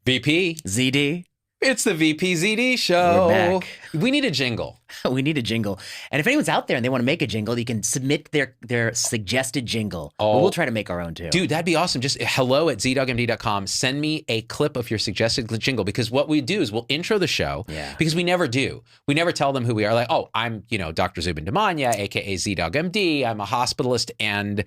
VP. ZD. It's the VPZD Show. We're back. We need a jingle. We need a jingle. And if anyone's out there and they want to make a jingle, you can submit their suggested jingle. Oh. But we'll try to make our own too. Dude, that'd be awesome. Just hello@ZDoggMD.com. Send me a clip of your suggested jingle, because what we do is we'll intro the show, because we never do. We never tell them who we are. Like, oh, I'm, Dr. Zubin Damania, aka ZDoggMD. I'm a hospitalist and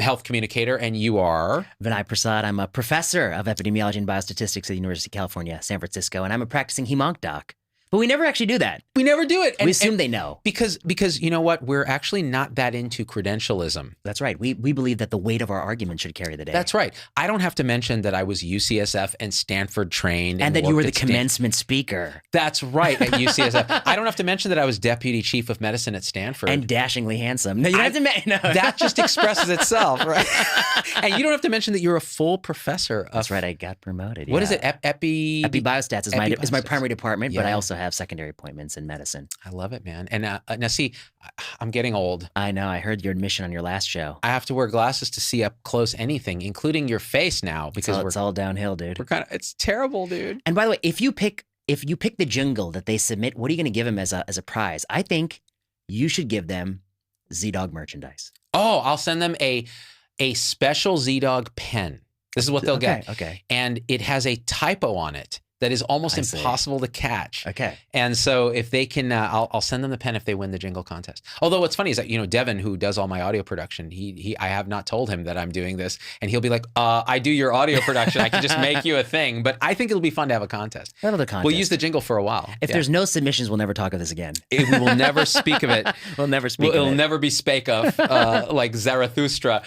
health communicator, and you are? Vinay Prasad. I'm a professor of epidemiology and biostatistics at the University of California, San Francisco, and I'm a practicing hemonc doc. But we never actually do that. We never do it. We assume they know. Because you know what? We're actually not that into credentialism. That's right. We believe that the weight of our argument should carry the day. That's right. I don't have to mention that I was UCSF and Stanford trained. And that you were the commencement speaker. That's right, at UCSF. I don't have to mention that I was deputy chief of medicine at Stanford. And dashingly handsome. No, you don't have to mention. No. That just expresses itself, right? And you don't have to mention that you're a full professor of... That's right. I got promoted. What is it? Epibiostats is my primary department, but I also have secondary appointments in medicine. I love it, man. And now see, I'm getting old. I know. I heard your admission on your last show. I have to wear glasses to see up close anything, including your face now, because it's all downhill, dude. It's terrible, dude. And by the way, if you pick the jingle that they submit, what are you going to give them as a prize? I think you should give them ZDogg merchandise. Oh, I'll send them a special ZDogg pen. This is what they'll get. Okay. And it has a typo on it that is almost impossible to catch. Okay. And so if they can, I'll send them the pen if they win the jingle contest. Although what's funny is that, Devin, who does all my audio production, I have not told him that I'm doing this, and he'll be like, I do your audio production. I can just make you a thing. But I think it'll be fun to have a contest. Another contest. We'll use the jingle for a while. If there's no submissions, we'll never talk of this again. We will never speak of it. We'll never speak of it. It'll never be spake of, like Zarathustra.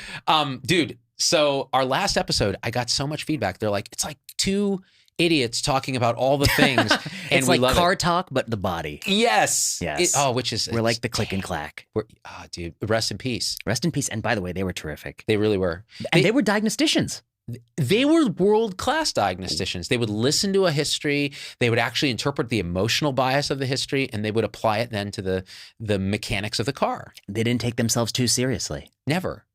Dude, so our last episode, I got so much feedback. They're like, it's like two idiots talking about all the things. And it's like car talk, but the body. Yes. Which is... We're like the click and clack. Dude, rest in peace. Rest in peace. And by the way, they were terrific. They really were. And they were diagnosticians. They were world-class diagnosticians. They would listen to a history. They would actually interpret the emotional bias of the history, and they would apply it then to the mechanics of the car. They didn't take themselves too seriously. Never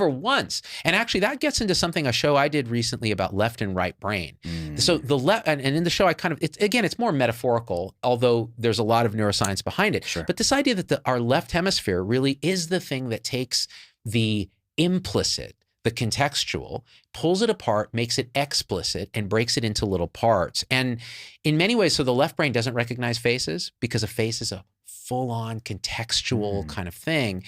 once. And actually that gets into a show I did recently about left and right brain. So the left, and in the show I it's more metaphorical, although there's a lot of neuroscience behind it. Sure. But this idea that our left hemisphere really is the thing that takes the implicit, the contextual, pulls it apart, makes it explicit, and breaks it into little parts. And in many ways, so the left brain doesn't recognize faces because a face is a full-on contextual kind of thing.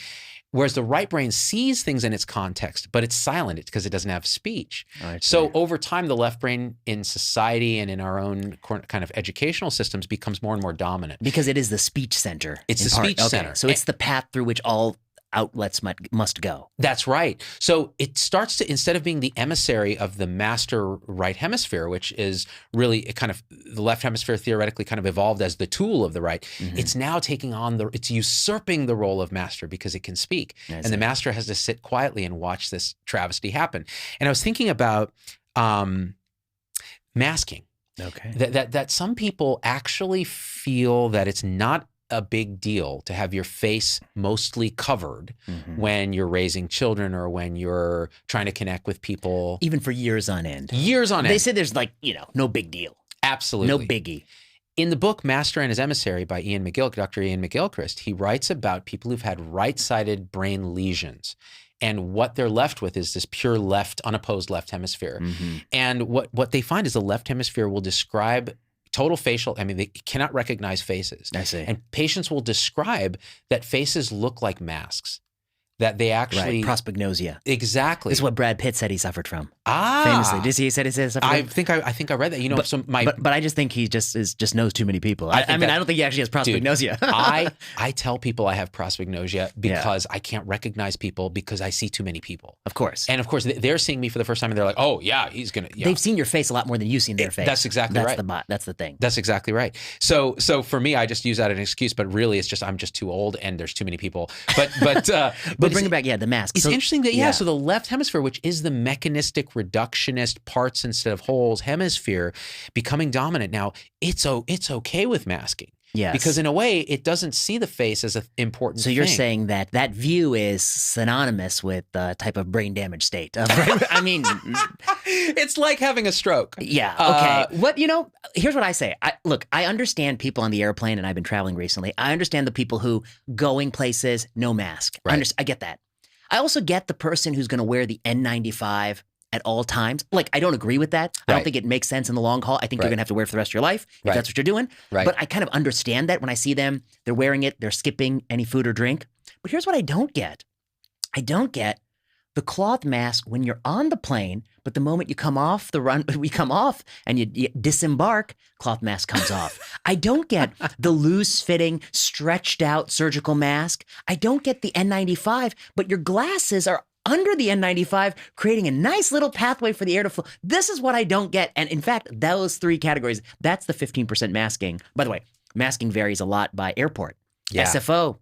Whereas the right brain sees things in its context, but it's silent because it doesn't have speech. So over time, the left brain in society and in our own kind of educational systems becomes more and more dominant. Because it is the speech center. It's the speech center. So it's the path through which all outlets must go. That's right. So it starts to, instead of being the emissary of the master right hemisphere, which is really the left hemisphere theoretically kind of evolved as the tool of the right, it's now taking on it's usurping the role of master because it can speak. And the master has to sit quietly and watch this travesty happen. And I was thinking about masking. Okay. That some people actually feel that it's not a big deal to have your face mostly covered when you're raising children or when you're trying to connect with people. Even for years on end. They say there's no big deal. Absolutely. No biggie. In the book Master and His Emissary by Dr. Ian McGilchrist, he writes about people who've had right-sided brain lesions. And what they're left with is this pure unopposed left hemisphere. And what they find is the left hemisphere will describe total facial, they cannot recognize faces. I see. And patients will describe that faces look like masks. That they actually... Right, prosopagnosia. Exactly. This is what Brad Pitt said he suffered from. Famously. Did he say he suffered from? I think I read that. But I just think he just knows too many people. I don't think he actually has prosopagnosia. Dude, I tell people I have prosopagnosia because I can't recognize people because I see too many people. Of course. And of course, they're seeing me for the first time and they're like, oh yeah, he's going to... Yeah. They've seen your face a lot more than you've seen their face. That's exactly right. That's the thing. That's exactly right. So for me, I just use that as an excuse, but really it's just I'm just too old and there's too many people. But bring it back, the mask. It's interesting that, so the left hemisphere, which is the mechanistic reductionist parts instead of wholes hemisphere, becoming dominant now, it's okay with masking. Yes. Because in a way, it doesn't see the face as an important thing. So you're saying that view is synonymous with the type of brain damage state. I mean, it's like having a stroke. Yeah. Okay. Here's what I say. Look, I understand people on the airplane, and I've been traveling recently. I understand the people who going places, no mask. Right. I get that. I also get the person who's going to wear the N95 at all times. Like, I don't agree with that. I don't think it makes sense in the long haul. I think you're going to have to wear it for the rest of your life if that's what you're doing. Right. But I kind of understand that when I see them, they're wearing it, they're skipping any food or drink. But here's what I don't get. I don't get the cloth mask when you're on the plane, but the moment you come off we come off and you disembark, cloth mask comes off. I don't get the loose-fitting, stretched-out surgical mask. I don't get the N95, but your glasses are under the N95, creating a nice little pathway for the air to flow. This is what I don't get. And in fact, those three categories, that's the 15% masking. By the way, masking varies a lot by airport. Yeah. SFO,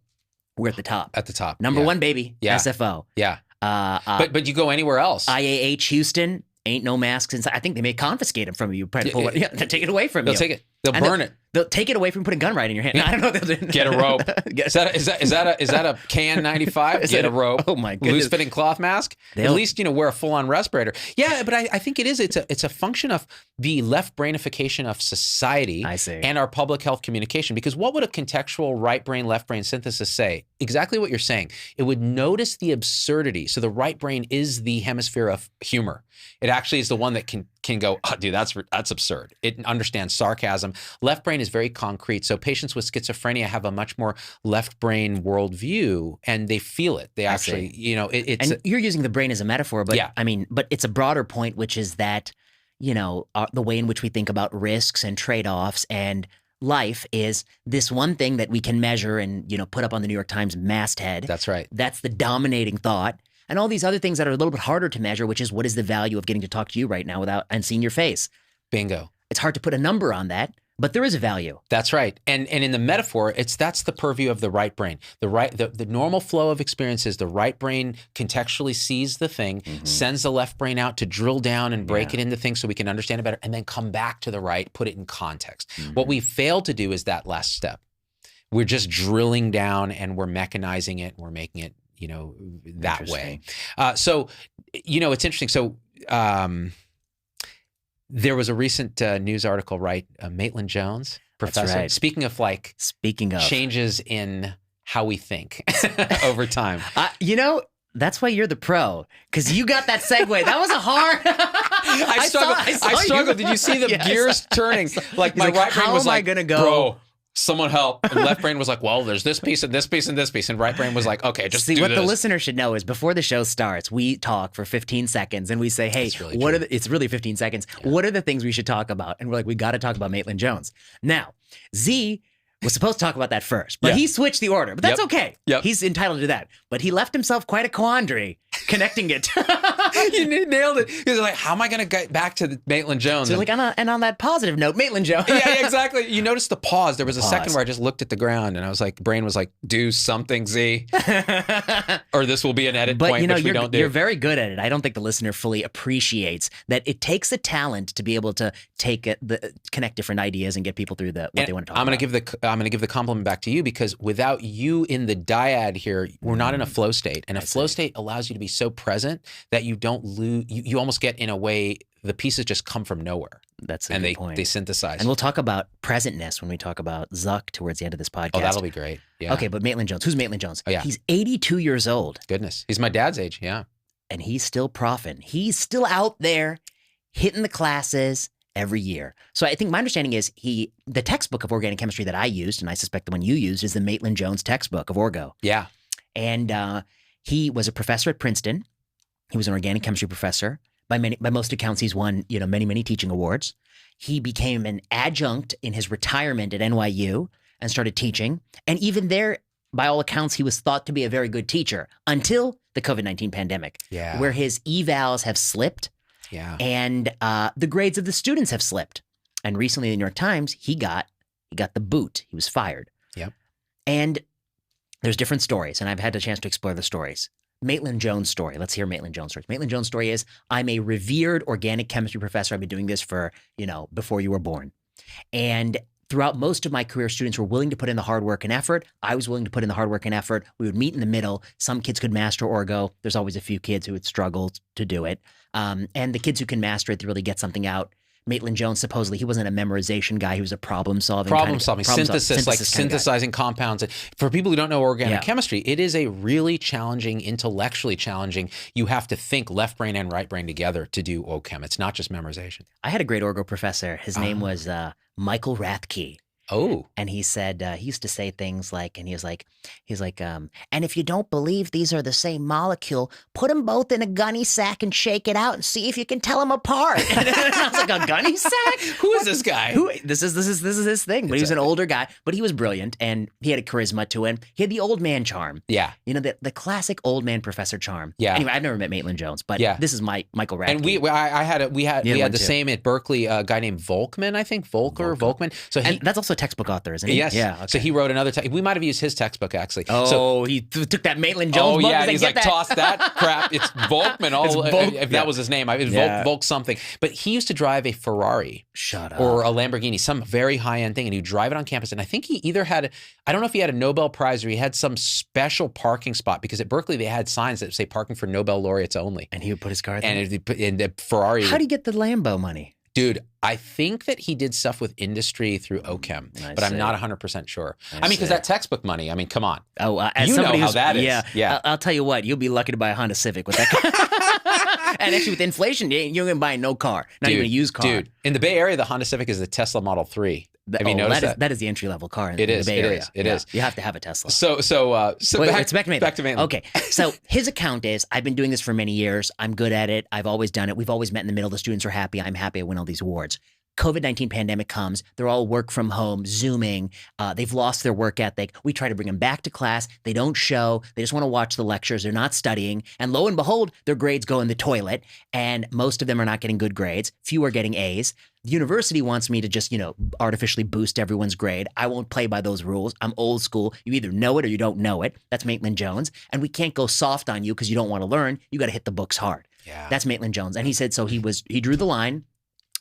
we're at the top. At the top. Number one, baby. Yeah. SFO. Yeah. But you go anywhere else. IAH Houston, ain't no masks inside. I think they may confiscate them from you. Pull it. Yeah, they'll take it away from you. They'll take it. They'll burn it. They'll take it away from you, put a gun right in your hand. No, I don't know what they'll do. Get a rope. Is that a can 95? Get a rope. Oh my goodness. Loose fitting cloth mask. At least wear a full on respirator. Yeah, but I think it is. It's a function of the left brainification of society. I see. And our public health communication. Because what would a contextual right brain left brain synthesis say? Exactly what you're saying. It would notice the absurdity. So the right brain is the hemisphere of humor. It actually is the one that can go, oh, dude, that's absurd. It understands sarcasm. Left brain is very concrete. So patients with schizophrenia have a much more left brain worldview, and they feel it. They actually, it's. And you're using the brain as a metaphor, but yeah. But it's a broader point, which is that, the way in which we think about risks and trade-offs and life is this one thing that we can measure and, put up on the New York Times masthead. That's right. That's the dominating thought. And all these other things that are a little bit harder to measure, which is what is the value of getting to talk to you right now and seeing your face. Bingo. It's hard to put a number on that, but there is a value. That's right. And in the metaphor, that's the purview of the right brain. The normal flow of experiences, the right brain contextually sees the thing, sends the left brain out to drill down and break it into things so we can understand it better, and then come back to the right, put it in context. What we fail to do is that last step. We're just drilling down and we're mechanizing it and we're making it that way. So, it's interesting. So, there was a recent news article, right? Maitland Jones, professor. That's right. Speaking of changes in how we think over time. That's why you're the pro, because you got that segue. That was a hard. I struggled. Did you see the gears turning? Like my right brain was like, "How am I gonna go?" Bro, someone help. And left brain was like, well, there's this piece and this piece and this piece. And right brain was like, okay, just see do what this. The listener should know is before the show starts, we talk for 15 seconds and we say, hey, it's really 15 seconds. Yeah. What are the things we should talk about? And we're like, we got to talk about Maitland Jones. Now, Z was supposed to talk about that first, but he switched the order. But that's okay. Yep. He's entitled to that. But he left himself quite a quandary connecting it. You nailed it. He was like, how am I going to get back to Maitland Jones? So on that positive note, Maitland Jones. Yeah, exactly. You noticed the pause. There was a second where I just looked at the ground and I was like, brain was like, do something, Z. Or this will be an edit point, which we don't do. You're very good at it. I don't think the listener fully appreciates that it takes a talent to be able to connect different ideas and get people through what they want to talk about. I'm going to give the compliment back to you, because without you in the dyad here, we're not in a flow state. And a flow state allows you to be so present that you don't lose. You almost get, in a way, the pieces just come from nowhere. That's a good point. They synthesize. And we'll talk about presentness when we talk about Zuck towards the end of this podcast. Oh, that'll be great. Yeah. Okay, but Maitland Jones. Who's Maitland Jones? Oh, yeah. He's 82 years old. Goodness. He's my dad's age, yeah. And he's still proffing. He's still out there hitting the classes every year. So I think my understanding is the textbook of organic chemistry that I used, and I suspect the one you used, is the Maitland Jones textbook of Orgo. Yeah. And he was a professor at Princeton. He was an organic chemistry professor. By most accounts, he's won, many teaching awards. He became an adjunct in his retirement at NYU and started teaching. And even there, by all accounts, he was thought to be a very good teacher until the COVID-19 pandemic, where his evals have slipped. Yeah. And the grades of the students have slipped. And recently in the New York Times, he got the boot. He was fired. Yep. And there's different stories, and I've had a chance to explore the stories. Maitland Jones' story. Let's hear Maitland Jones' story. Maitland Jones' story is, I'm a revered organic chemistry professor. I've been doing this for, before you were born. And throughout most of my career, students were willing to put in the hard work and effort. I was willing to put in the hard work and effort. We would meet in the middle. Some kids could master orgo. There's always a few kids who would struggle to do it. And the kids who can master it to really get something out. Maitland Jones, supposedly, he wasn't a memorization guy. He was a problem-solving synthesis, like synthesizing compounds. For people who don't know organic chemistry, it is a really challenging, intellectually challenging. You have to think left brain and right brain together to do OChem. It's not just memorization. I had a great orgo professor. His name was Michael Rathke. Oh. And he said, he used to say things like, and he's like, and if you don't believe these are the same molecule, put them both in a gunny sack and shake it out and see if you can tell them apart. And I was like, a gunny sack? Who is this guy? This is his thing. But he was an older guy, but he was brilliant and he had a charisma to him. He had the old man charm. Yeah. You know, the classic old man professor charm. Yeah. Anyway, I've never met Maitland Jones, but this is Michael Rathke. And we had the same at Berkeley, a guy named Volkman, I think, Volkman. So and that's also a textball author, isn't he? Yes. Yeah. Okay. So he wrote another we might have used his textbook, actually. Oh, he took that Maitland Jones book. Oh, yeah. And he's like, toss that crap. It's Volkman. If that was his name. It was Volk something. But he used to drive a Ferrari. Shut up. Or a Lamborghini, some very high-end thing. And he'd drive it on campus. And I think he either had, I don't know if he had a Nobel Prize or he had some special parking spot. Because at Berkeley, they had signs that say parking for Nobel laureates only. And he would put his car there? And the Ferrari. How do you get the Lambo money? Dude, I think that he did stuff with industry through OChem, but I'm not 100% sure. I mean, because that textbook money, I mean, come on. Oh, you know how that is. Yeah. I'll tell you what, you'll be lucky to buy a Honda Civic with that. And actually with inflation, you're going to buy no car, not even a used car. Dude, in the Bay Area, the Honda Civic is the Tesla Model 3. Have you noticed that? That is the entry-level car in the Bay Area. It is. You have to have a Tesla. So back to Maitland. Back to Maitland. Okay. So his account is, I've been doing this for many years. I'm good at it. I've always done it. We've always met in the middle. The students are happy. I'm happy I win all these awards. COVID-19 pandemic comes. They're all work from home, Zooming. They've lost their work ethic. We try to bring them back to class. They don't show. They just want to watch the lectures. They're not studying. And lo and behold, their grades go in the toilet. And most of them are not getting good grades. Few are getting A's. The university wants me to just, artificially boost everyone's grade. I won't play by those rules. I'm old school. You either know it or you don't know it. That's Maitland Jones. And we can't go soft on you because you don't want to learn. You got to hit the books hard. Yeah. That's Maitland Jones. And he said, so he drew the line.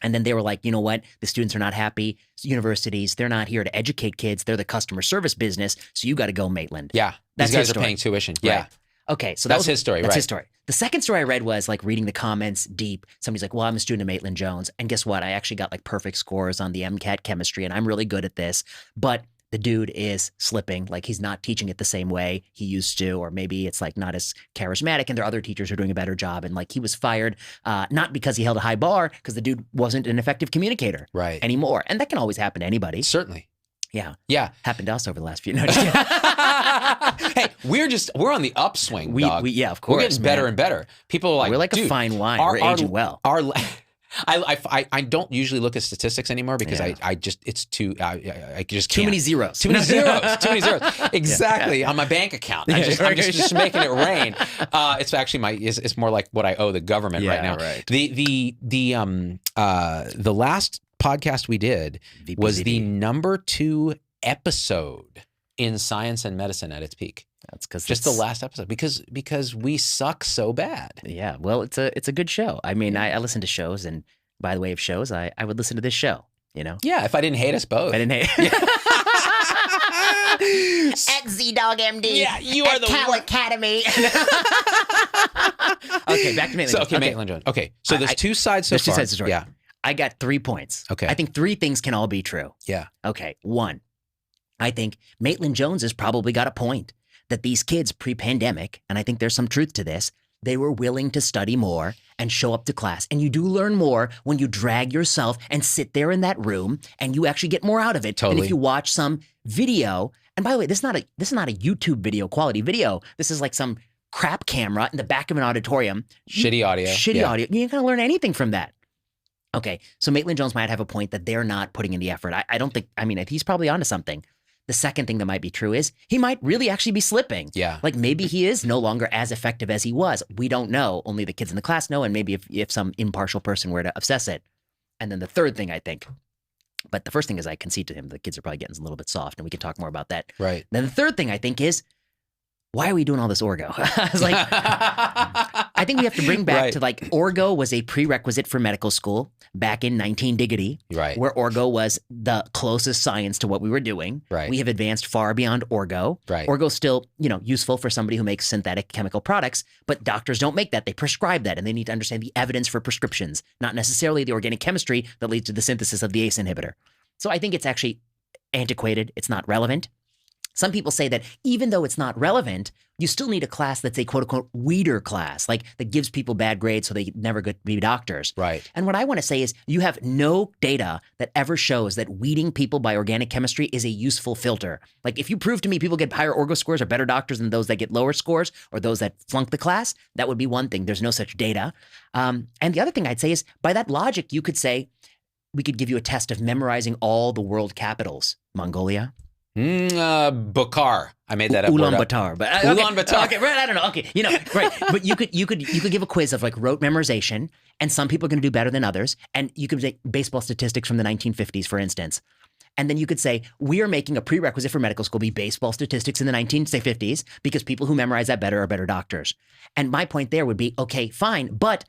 And then they were like, you know what? The students are not happy. Universities, they're not here to educate kids. They're the customer service business. So you got to go Maitland. Yeah. These guys are paying tuition. Yeah. Right. Okay. So that's his story, That's his story. The second story I read was like reading the comments deep. Somebody's like, well, I'm a student of Maitland Jones. And guess what? I actually got like perfect scores on the MCAT chemistry and I'm really good at this. But the dude is slipping, like he's not teaching it the same way he used to, or maybe it's like not as charismatic and there are other teachers who are doing a better job. And like he was fired, not because he held a high bar, because the dude wasn't an effective communicator anymore. And that can always happen to anybody. Certainly. Yeah. Yeah. Happened to us over the last few. Hey, we're on the upswing, dog. Yeah, of course. We're getting better and better. People are like, we're like a fine wine. We're aging well. I don't usually look at statistics anymore because I just can't. Too many zeros. Too many zeros. Exactly. On my bank account. I'm just making it rain. It's actually it's more like what I owe the government right now. Right. The last podcast we did VPZD. Was the number 2 episode in science and medicine at its peak. That's because just the last episode because we suck so bad. Yeah, well, it's a good show. I mean, I listen to shows, and by the way of shows, I would listen to this show. Yeah, if I didn't hate us both. I didn't hate. At ZDoggMD. Yeah, you are the Cal Academy. Okay, back to Maitland. Maitland Jones. Okay, so there's 2 sides so far. There's 2 sides to the story. Yeah. I got 3 points. Okay. I think 3 things can all be true. Yeah. Okay. 1, I think Maitland Jones has probably got a point that these kids pre-pandemic, and I think there's some truth to this, they were willing to study more and show up to class. And you do learn more when you drag yourself and sit there in that room and you actually get more out of it. Totally. And if you watch some video, and by the way, this is not a YouTube video quality video. This is like some crap camera in the back of an auditorium. Shitty audio. Audio. You ain't gonna learn anything from that. Okay, so Maitland Jones might have a point that they're not putting in the effort. I don't think, he's probably onto something. The second thing that might be true is he might really actually be slipping. Yeah. Like maybe he is no longer as effective as he was. We don't know. Only the kids in the class know. And maybe if some impartial person were to assess it. And then the third thing, I think, but the first thing is I concede to him, the kids are probably getting a little bit soft and we can talk more about that. Right. Then the third thing I think is, why are we doing all this orgo? I was like, I think we have to bring back Right. to like orgo was a prerequisite for medical school back in 19 diggity, Right. where orgo was the closest science to what we were doing. Right. We have advanced far beyond orgo. Right. Orgo's still, useful for somebody who makes synthetic chemical products, but doctors don't make that. They prescribe that, and they need to understand the evidence for prescriptions, not necessarily the organic chemistry that leads to the synthesis of the ACE inhibitor. So I think it's actually antiquated. It's not relevant. Some people say that even though it's not relevant, you still need a class that's a quote unquote weeder class, like that gives people bad grades so they never get to be doctors. Right. And what I want to say is you have no data that ever shows that weeding people by organic chemistry is a useful filter. Like if you prove to me people get higher orgo scores are better doctors than those that get lower scores or those that flunk the class, that would be one thing. There's no such data. And the other thing I'd say is by that logic, you could say we could give you a test of memorizing all the world capitals. Mongolia. Bukhar. I made that up. Ulaanbaatar. But Ulaanbaatar. Okay, right. I don't know. Okay, right. But you could give a quiz of like rote memorization, and some people are going to do better than others. And you could take baseball statistics from the 1950s, for instance. And then you could say, we are making a prerequisite for medical school be baseball statistics in the 1950s because people who memorize that better are better doctors. And my point there would be, okay, fine, but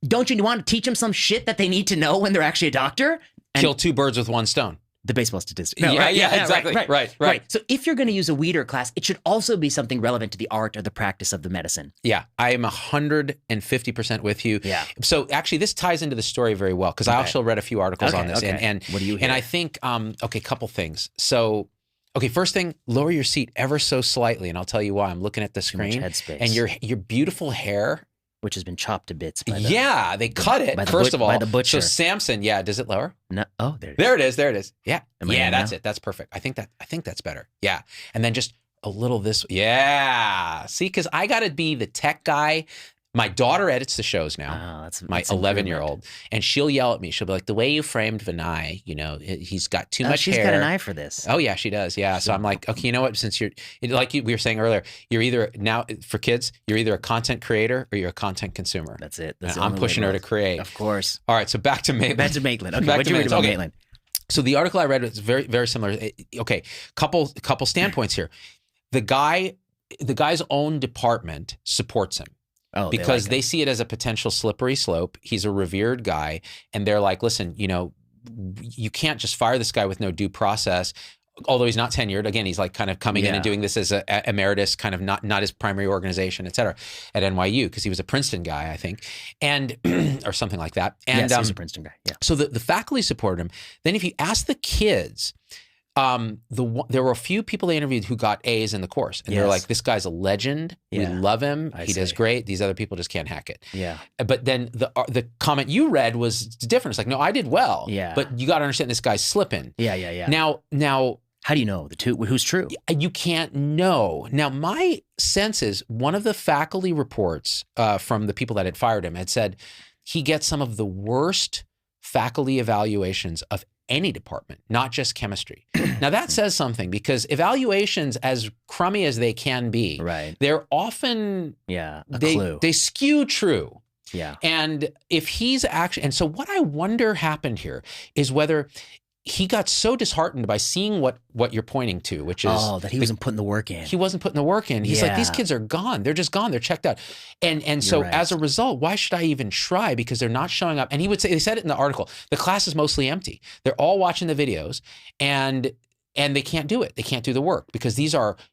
don't you want to teach them some shit that they need to know when they're actually a doctor? And Kill two birds with one stone. The baseball statistics. No, exactly. Right. So if you're going to use a weeder class, it should also be something relevant to the art or the practice of the medicine. Yeah, I am 150% with you. Yeah. So actually, this ties into the story very well because I also read a few articles on this. And what do you hear? And I think, couple things. So, first thing, lower your seat ever so slightly, and I'll tell you why. I'm looking at the screen, Too much headspace. and your beautiful hair. Which has been chopped to bits. By They cut it, first of all. By the butcher. So Samson, does it lower? No. Oh, there it is. There it is. Yeah. That's now? it. That's perfect. I think that's better. Yeah. And then just a little this. Yeah. See, because I got to be the tech guy. My daughter edits the shows now. Oh, that's my 11-year-old, and she'll yell at me. She'll be like, "The way you framed Vinay, he's got too much hair." She's got an eye for this. Oh yeah, she does. Yeah. So I'm like, okay, you know what? Since we were saying earlier, you're either now for kids, you're either a content creator or you're a content consumer. That's it. I'm pushing her to create. Of course. All right. So back to Maitland. Okay. What did you read about Maitland? So the article I read was very, very similar. Okay. Couple standpoints here. The guy's own department supports him. Oh, because they see it as a potential slippery slope. He's a revered guy, and they're like, listen, you can't just fire this guy with no due process. Although he's not tenured, again, he's like kind of coming in and doing this as a emeritus, kind of not his primary organization, et cetera, at NYU, because he was a Princeton guy, I think, and or something like that. And yes, he's a Princeton guy. Yeah. So the faculty supported him. Then if you ask the kids, there were a few people they interviewed who got A's in the course, and they're like, "This guy's a legend. We love him. He does great. These other people just can't hack it." Yeah. But then the comment you read was different. It's like, "No, I did well." Yeah. But you got to understand this guy's slipping. Yeah. Now, how do you know who's true? You can't know. Now, my sense is one of the faculty reports from the people that had fired him had said he gets some of the worst faculty evaluations of any department, not just chemistry. Now that says something because evaluations, as crummy as they can be, right, they're often clue. They skew true. Yeah. And if he's actually, and so what I wonder happened here is whether he got so disheartened by seeing what you're pointing to, which is that he wasn't putting the work in. He wasn't putting the work in. He's like, these kids are gone. They're just gone. They're checked out. And so as a result, why should I even try? Because they're not showing up. And he would say, they said it in the article, the class is mostly empty. They're all watching the videos and they can't do it. They can't do the work because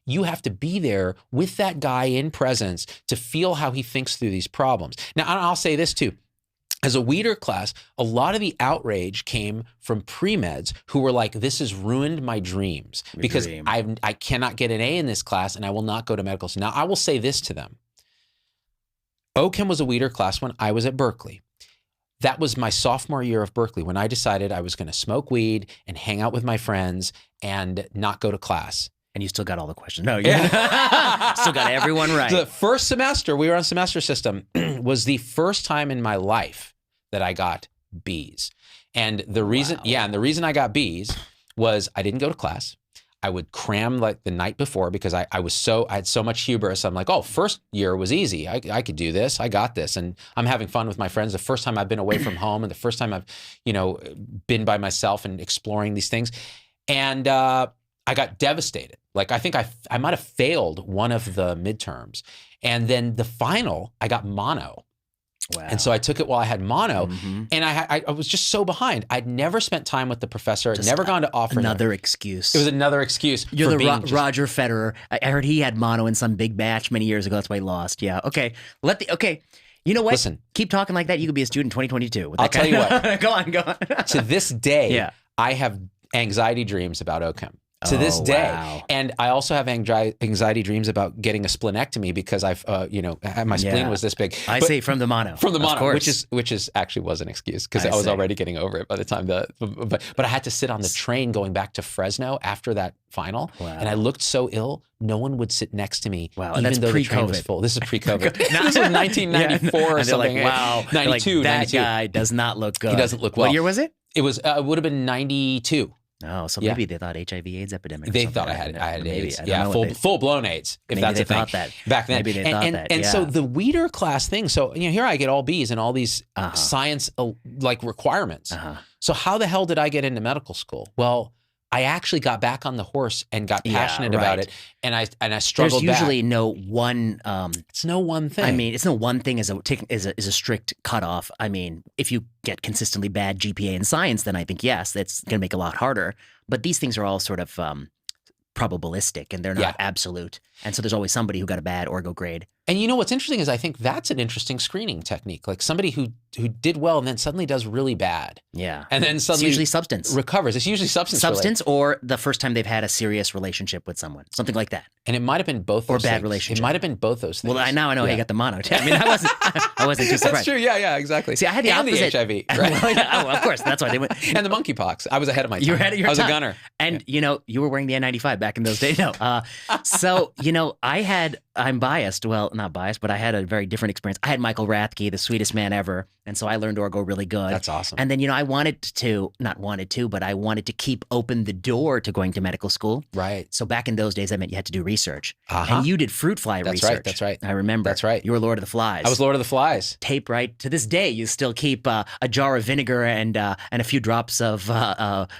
you have to be there with that guy in presence to feel how he thinks through these problems. Now, I'll say this too. As a weeder class, a lot of the outrage came from pre-meds who were like, this has ruined my dreams because I cannot get an A in this class and I will not go to medical school. Now, I will say this to them. OChem was a weeder class when I was at Berkeley. That was my sophomore year of Berkeley when I decided I was going to smoke weed and hang out with my friends and not go to class. And you still got all the questions. No, you still got everyone right. The first semester, we were on semester system, was the first time in my life that I got B's. And the reason, and the reason I got B's was I didn't go to class. I would cram like the night before because I had so much hubris. I'm like, oh, first year was easy. I could do this. I got this. And I'm having fun with my friends. The first time I've been away from home and the first time I've, been by myself and exploring these things. And I got devastated. Like I think I might have failed one of the midterms. And then the final, I got mono. Wow. And so I took it while I had mono, and I was just so behind. I'd never spent time with the professor. I'd never gone to offer another excuse. It was another excuse. You're for the being Roger Federer. I heard he had mono in some big match many years ago. That's why he lost. Yeah. Okay. Okay. You know what? Listen. Keep talking like that. You could be a student in 2022. I'll tell you what. Go on. To this day, Yeah. I have anxiety dreams about OCHEM. To this day. Wow. And I also have anxiety dreams about getting a splenectomy because I've, my spleen was this big. I say from the mono. From the mono, course. which is actually was an excuse because I was already getting over it by the time but I had to sit on the train going back to Fresno after that final. Wow. And I looked so ill, no one would sit next to me. Wow. Even That's though the train was pre-COVID. full. This is pre-COVID. This was 1994 or and they're something. like, wow. 92, that 92. guy does not look good. He doesn't look well. What year was it? It was, would have been 92. Oh, so maybe they thought HIV/AIDS epidemic. They thought I had AIDS. Maybe. Yeah, full blown AIDS. If maybe that's they a thing. thought that Back then. Maybe they thought that. And so the Weeder class thing. So here I get all B's and all these science like requirements. So how the hell did I get into medical school? Well, I actually got back on the horse and got passionate about it, and I struggled. There's usually no one. It's no one thing. I mean, it's no one thing is a strict cutoff. I mean, if you get consistently bad GPA in science, then I think yes, that's going to make it a lot harder. But these things are all sort of probabilistic, and they're not absolute. And so there's always somebody who got a bad orgo grade. And you know what's interesting is I think that's an interesting screening technique. Like somebody who did well and then suddenly does really bad. Yeah. And then suddenly it's usually substance. recovers. It's usually substance related. Or the first time they've had a serious relationship with someone. Something like that. And it might have been both those Or bad things. relationship. It might have been both those things. Well, now I know how you got the mono. I mean, I wasn't too surprised. That's true. Yeah, exactly. See, I had the opposite. And the HIV, right? Well, of course. That's why they went. And the monkeypox. I was ahead of my time. You were ahead of your I was time. a gunner. And, you were wearing the N95 back in those days. No. So, I'm biased. Well, not biased, but I had a very different experience. I had Michael Rathke, the sweetest man ever. And so I learned orgo really good. That's awesome. And then, I wanted to keep open the door to going to medical school. Right. So back in those days, that meant you had to do research. And you did fruit fly research. That's right. I remember. That's right. You were Lord of the Flies. I was Lord of the Flies. Tape right. To this day, you still keep a jar of vinegar and a few drops of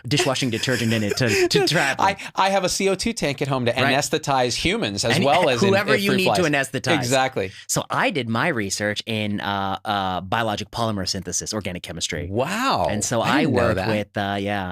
dishwashing detergent in it to trap them. I have a CO2 tank at home to anesthetize humans as well as whoever in you need to anesthetize. Exactly. So I did my research in biologic polymer synthesis, organic chemistry. Wow. And so I worked with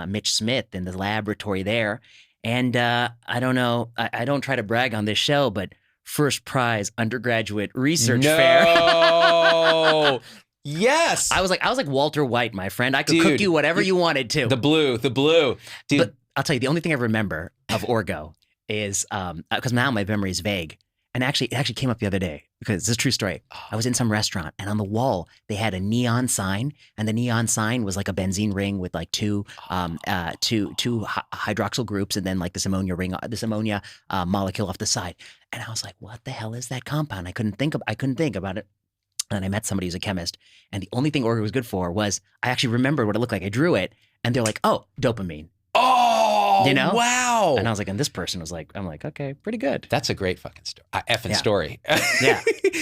Mitch Smith in the laboratory there. And I don't know, I don't try to brag on this show, but first prize undergraduate research fair. No. Yes. I was like Walter White, my friend. I could cook you whatever you wanted to. The blue. Dude. But I'll tell you, the only thing I remember of orgo is because now my memory is vague. And it actually came up the other day because it's a true story. I was in some restaurant and on the wall they had a neon sign, and the neon sign was like a benzene ring with like two hydroxyl groups and then like this ammonia molecule off the side. And I was like, what the hell is that compound? I couldn't think about it. And I met somebody who's a chemist, and the only thing orgo was good for was I actually remembered what it looked like. I drew it, and they're like, oh, dopamine. Oh, wow. And I was like, and this person was like, I'm like, okay, pretty good. That's a great fucking story. Yeah.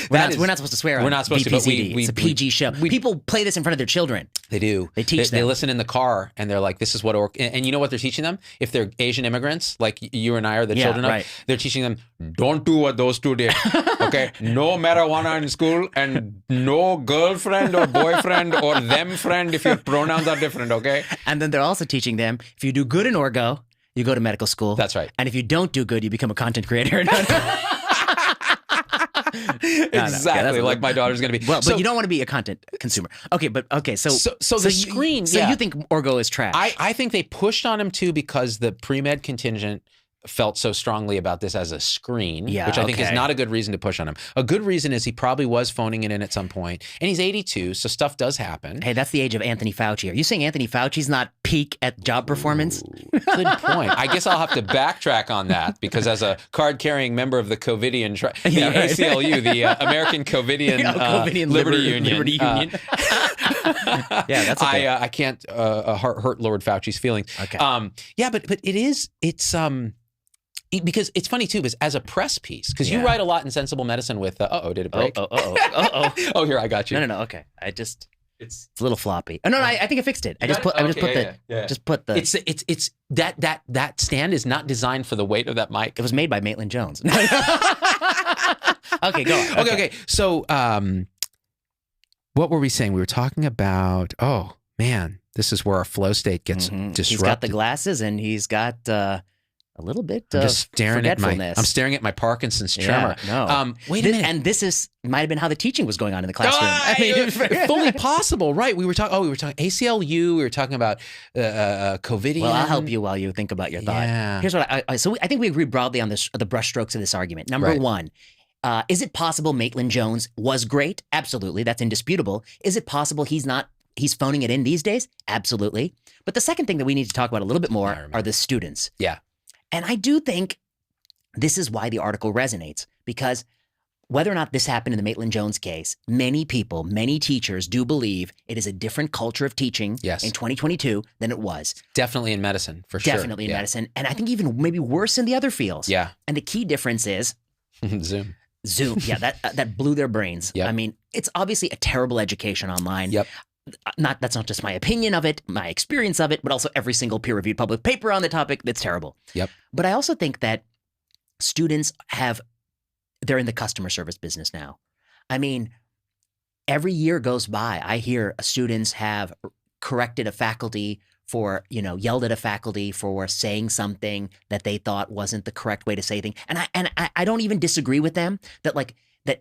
We're not supposed to swear on We're not supposed VPZD. to, but it's a PG show. People play this in front of their children. They do. They teach them. They listen in the car and they're like, this is what and you know what they're teaching them? If they're Asian immigrants, like you and I are the children of, they're teaching them, don't do what those two did. Okay? No marijuana in school and no girlfriend or boyfriend or them friend if your pronouns are different, okay? And then they're also teaching them, if you do good in orgo, you go to medical school. That's right. And if you don't do good, you become a content creator. Exactly, like my daughter's going to be. Well, but you don't want to be a content consumer. Okay, so the screen. So you think orgo is trash? I think they pushed on him too because the pre-med contingent felt so strongly about this as a screen, which I think is not a good reason to push on him. A good reason is he probably was phoning it in at some point, and he's 82, so stuff does happen. Hey, that's the age of Anthony Fauci. Are you saying Anthony Fauci's not peak at job performance? Ooh, good point. I guess I'll have to backtrack on that because as a card-carrying member of the COVIDian, ACLU, the American COVIDian Liberty Union. Yeah, that's okay. I can't hurt Lord Fauci's feelings. Okay. But it's because it's funny too, because as a press piece, because you write a lot in Sensible Medicine with, did it break? Oh, here, I got you. No, okay. It's a little floppy. Oh, no, I think I fixed it. I just put the. It's that stand is not designed for the weight of that mic. It was made by Maitland Jones. Okay, go on. Okay. So, What were we saying? We were talking about, oh, man, this is where our flow state gets disrupted. He's got the glasses and he's got a little bit I'm of just staring at forgetfulness. I'm staring at my Parkinson's tremor. No. Wait a minute. And this might have been how the teaching was going on in the classroom. Fully possible, right? We were talking ACLU. We were talking about COVIDian. Well, I'll help you while you think about your thought. Yeah. Here's what I think we agree broadly on the brushstrokes of this argument. Number one, is it possible Maitland-Jones was great? Absolutely. That's indisputable. Is it possible he's phoning it in these days? Absolutely. But the second thing that we need to talk about a little bit more are the students. Yeah. And I do think this is why the article resonates, because whether or not this happened in the Maitland-Jones case, many people, many teachers do believe it is a different culture of teaching in 2022 than it was. Definitely in medicine, for sure. Definitely in medicine. And I think even maybe worse in the other fields. Yeah. And the key difference is Zoom. Yeah, that blew their brains. Yep. I mean, it's obviously a terrible education online. Yep. That's not just my opinion of it, my experience of it, but also every single peer-reviewed public paper on the topic. That's terrible. Yep. But I also think that students they're in the customer service business now. I mean, every year goes by, I hear students have corrected a faculty for, yelled at a faculty for saying something that they thought wasn't the correct way to say things. And I don't even disagree with them that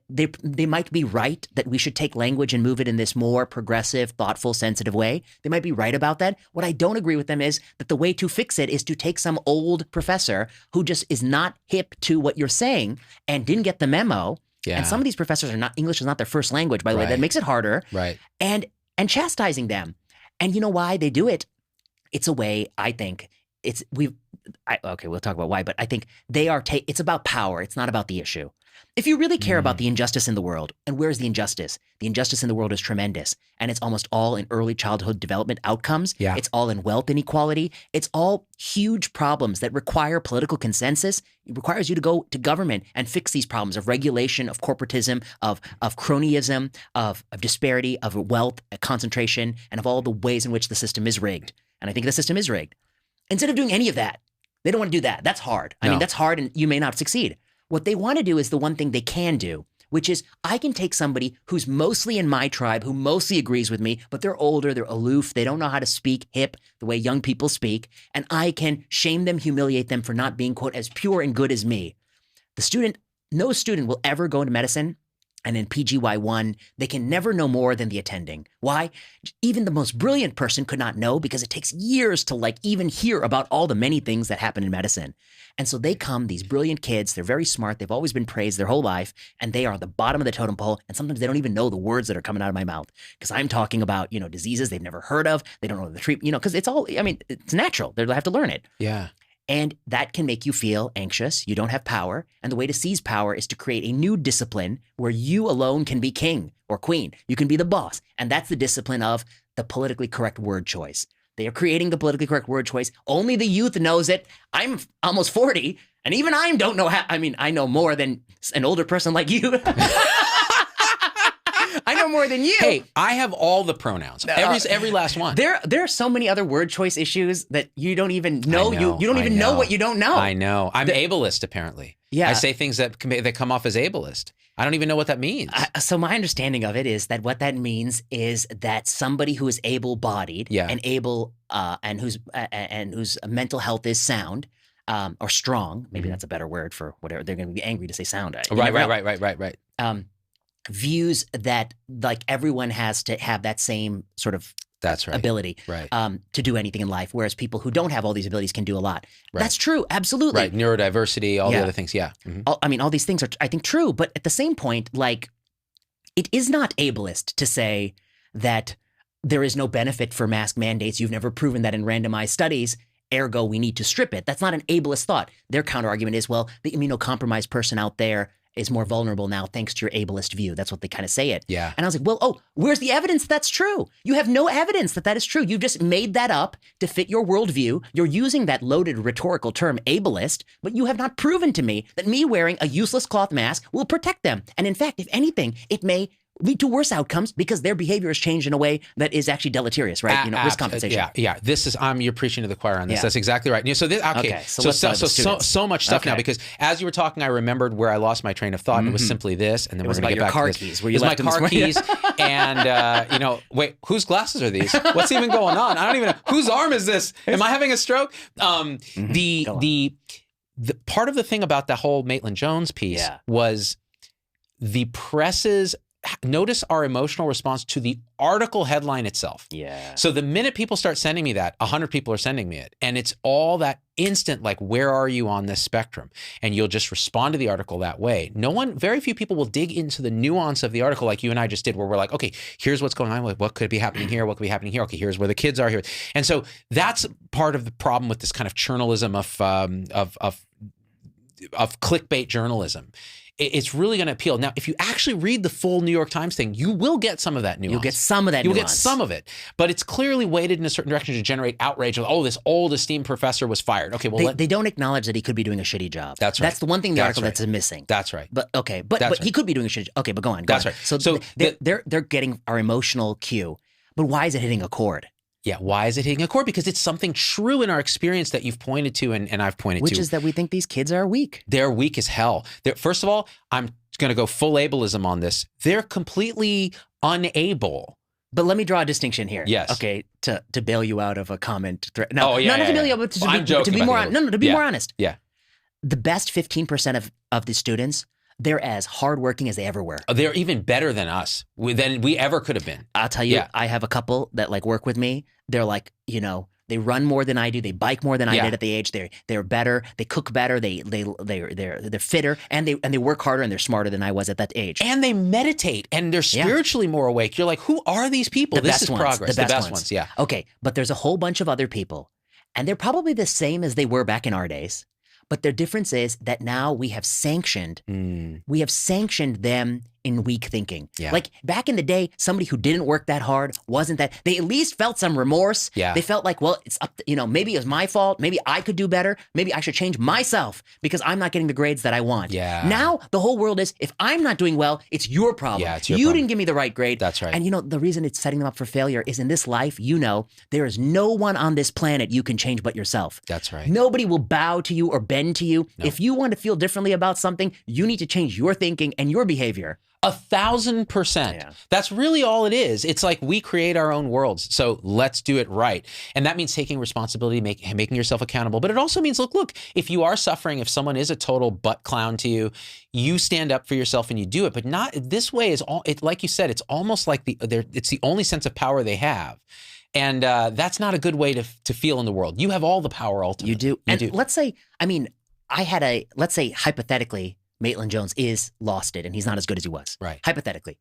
they might be right that we should take language and move it in this more progressive, thoughtful, sensitive way. They might be right about that. What I don't agree with them is that the way to fix it is to take some old professor who just is not hip to what you're saying and didn't get the memo. Yeah. And some of these professors English is not their first language, by the way. That makes it harder. Right. And chastising them. And you know why they do it? It's a way, I think, we'll talk about why, but I think it's about power. It's not about the issue. If you really care about the injustice in the world, and where's the injustice? The injustice in the world is tremendous, and it's almost all in early childhood development outcomes. Yeah. It's all in wealth inequality. It's all huge problems that require political consensus. It requires you to go to government and fix these problems of regulation, of corporatism, of cronyism, of disparity, of wealth concentration, and of all the ways in which the system is rigged. And I think the system is rigged. Instead of doing any of that, they don't want to do that. That's hard. I mean, that's hard, and you may not succeed. What they want to do is the one thing they can do, which is I can take somebody who's mostly in my tribe, who mostly agrees with me, but they're older, they're aloof, they don't know how to speak hip the way young people speak, and I can shame them, humiliate them for not being, quote, as pure and good as me. No student will ever go into medicine, and in PGY1, they can never know more than the attending. Why? Even the most brilliant person could not know, because it takes years to even hear about all the many things that happen in medicine. And so these brilliant kids, they're very smart, they've always been praised their whole life, and they are at the bottom of the totem pole, and sometimes they don't even know the words that are coming out of my mouth, because I'm talking about, diseases they've never heard of, they don't know the treatment, because it's natural, they have to learn it. Yeah. And that can make you feel anxious. You don't have power. And the way to seize power is to create a new discipline where you alone can be king or queen. You can be the boss. And that's the discipline of the politically correct word choice. They are creating the politically correct word choice. Only the youth knows it. I'm almost 40, and even I don't know how. I mean, I know more than an older person like you. I know more than you. Hey, I have all the pronouns. Every last one. There are so many other word choice issues that you don't even know. You don't even know what you don't know. I know. I'm ableist, apparently. Yeah. I say things that come off as ableist. I don't even know what that means. So my understanding of it is that what that means is that somebody who is able-bodied and able and whose mental health is sound or strong, maybe that's a better word for whatever, they're going to be angry to say sound. Right. Views that everyone has to have that same sort of ability to do anything in life, whereas people who don't have all these abilities can do a lot. Right. That's true, absolutely. Right, neurodiversity, all the other things, all these things are, I think, true, but at the same point, it is not ableist to say that there is no benefit for mask mandates. You've never proven that in randomized studies. Ergo, we need to strip it. That's not an ableist thought. Their counter argument is, well, the immunocompromised person out there is more vulnerable now thanks to your ableist view. That's what they kind of say it. Yeah. And I was like, well, where's the evidence that's true? You have no evidence that is true. You just made that up to fit your worldview. You're using that loaded rhetorical term ableist, but you have not proven to me that me wearing a useless cloth mask will protect them. And in fact, if anything, it may lead to worse outcomes because their behavior has changed in a way that is actually deleterious, right? Risk compensation. Yeah. This is you're preaching to the choir on this. Yeah. That's exactly right. So this, so much stuff now, because as you were talking, I remembered where I lost my train of thought. And it was simply this, and then we're going to get back to this. Keys, where you left my car keys, and wait, whose glasses are these? What's even going on? I don't even know. Whose arm is this? Am I having a stroke? The part of the thing about the whole Maitland Jones piece was the press's. Notice our emotional response to the article headline itself. Yeah. So the minute people start sending me that, 100 people are sending me it. And it's all that instant, like, where are you on this spectrum? And you'll just respond to the article that way. Very few people will dig into the nuance of the article like you and I just did, where we're like, okay, here's what's going on. What could be happening here? What could be happening here? Okay, here's where the kids are here. And so that's part of the problem with this kind of journalism of clickbait journalism. It's really going to appeal. Now, if you actually read the full New York Times thing, you will get some of that nuance. You'll get some of that nuance. You'll get some of it. But it's clearly weighted in a certain direction to generate outrage. This old esteemed professor was fired. Okay, well, they don't acknowledge that he could be doing a shitty job. That's right. That's the one thing in the article that's missing. That's right. But okay, but he could be doing a shitty job. Okay, but go on. That's right. So they're getting our emotional cue. But why is it hitting a chord? Yeah, why is it hitting a chord? Because it's something true in our experience that you've pointed to and I've pointed to. Which is that we think these kids are weak. They're weak as hell. First of all, I'm going to go full ableism on this. They're completely unable. But let me draw a distinction here. Yes. Okay, to bail you out of a comment. Not to bail you out, but to be more honest. Yeah. The best 15% of the students, they're as hardworking as they ever were. They're even better than us, than we ever could have been. I'll tell you, I have a couple that work with me. They're they run more than I do. They bike more than I did at the age. They're better. They cook better. They're fitter, and they work harder, and they're smarter than I was at that age. And they meditate, and they're spiritually more awake. You're like, who are these people? This is progress. The best ones. Yeah. Okay, but there's a whole bunch of other people, and they're probably the same as they were back in our days. But their difference is that now we have sanctioned them in weak thinking. Yeah. Like back in the day, somebody who didn't work that hard, they at least felt some remorse. Yeah. They felt like, well, it's up to, maybe it was my fault. Maybe I could do better. Maybe I should change myself because I'm not getting the grades that I want. Yeah. Now the whole world is, if I'm not doing well, it's your problem. Yeah, it's your you problem. didn't give me the right grade. That's right. And the reason it's setting them up for failure is in this life, there is no one on this planet you can change but yourself. That's right. Nobody will bow to you or bend to you. No. If you want to feel differently about something, you need to change your thinking and your behavior. 1,000%. Yeah. That's really all it is. It's like we create our own worlds. So let's do it right. And that means taking responsibility, making yourself accountable. But it also means, look, if you are suffering, if someone is a total butt clown to you, you stand up for yourself and you do it. But not this way like you said, it's almost like it's the only sense of power they have. And that's not a good way to feel in the world. You have all the power ultimately. You do. Let's say, let's say hypothetically, Maitland Jones lost it and he's not as good as he was. Right. Hypothetically.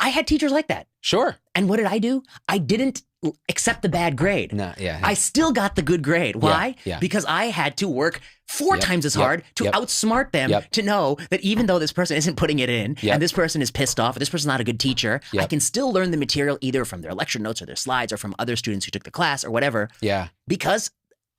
I had teachers like that. Sure. And what did I do? I didn't accept the bad grade. No, yeah. I still got the good grade. Why? Yeah. Because I had to work 4 times as hard to outsmart them to know that even though this person isn't putting it in and this person is pissed off, and this person's not a good teacher, I can still learn the material either from their lecture notes or their slides or from other students who took the class or whatever. Yeah. Because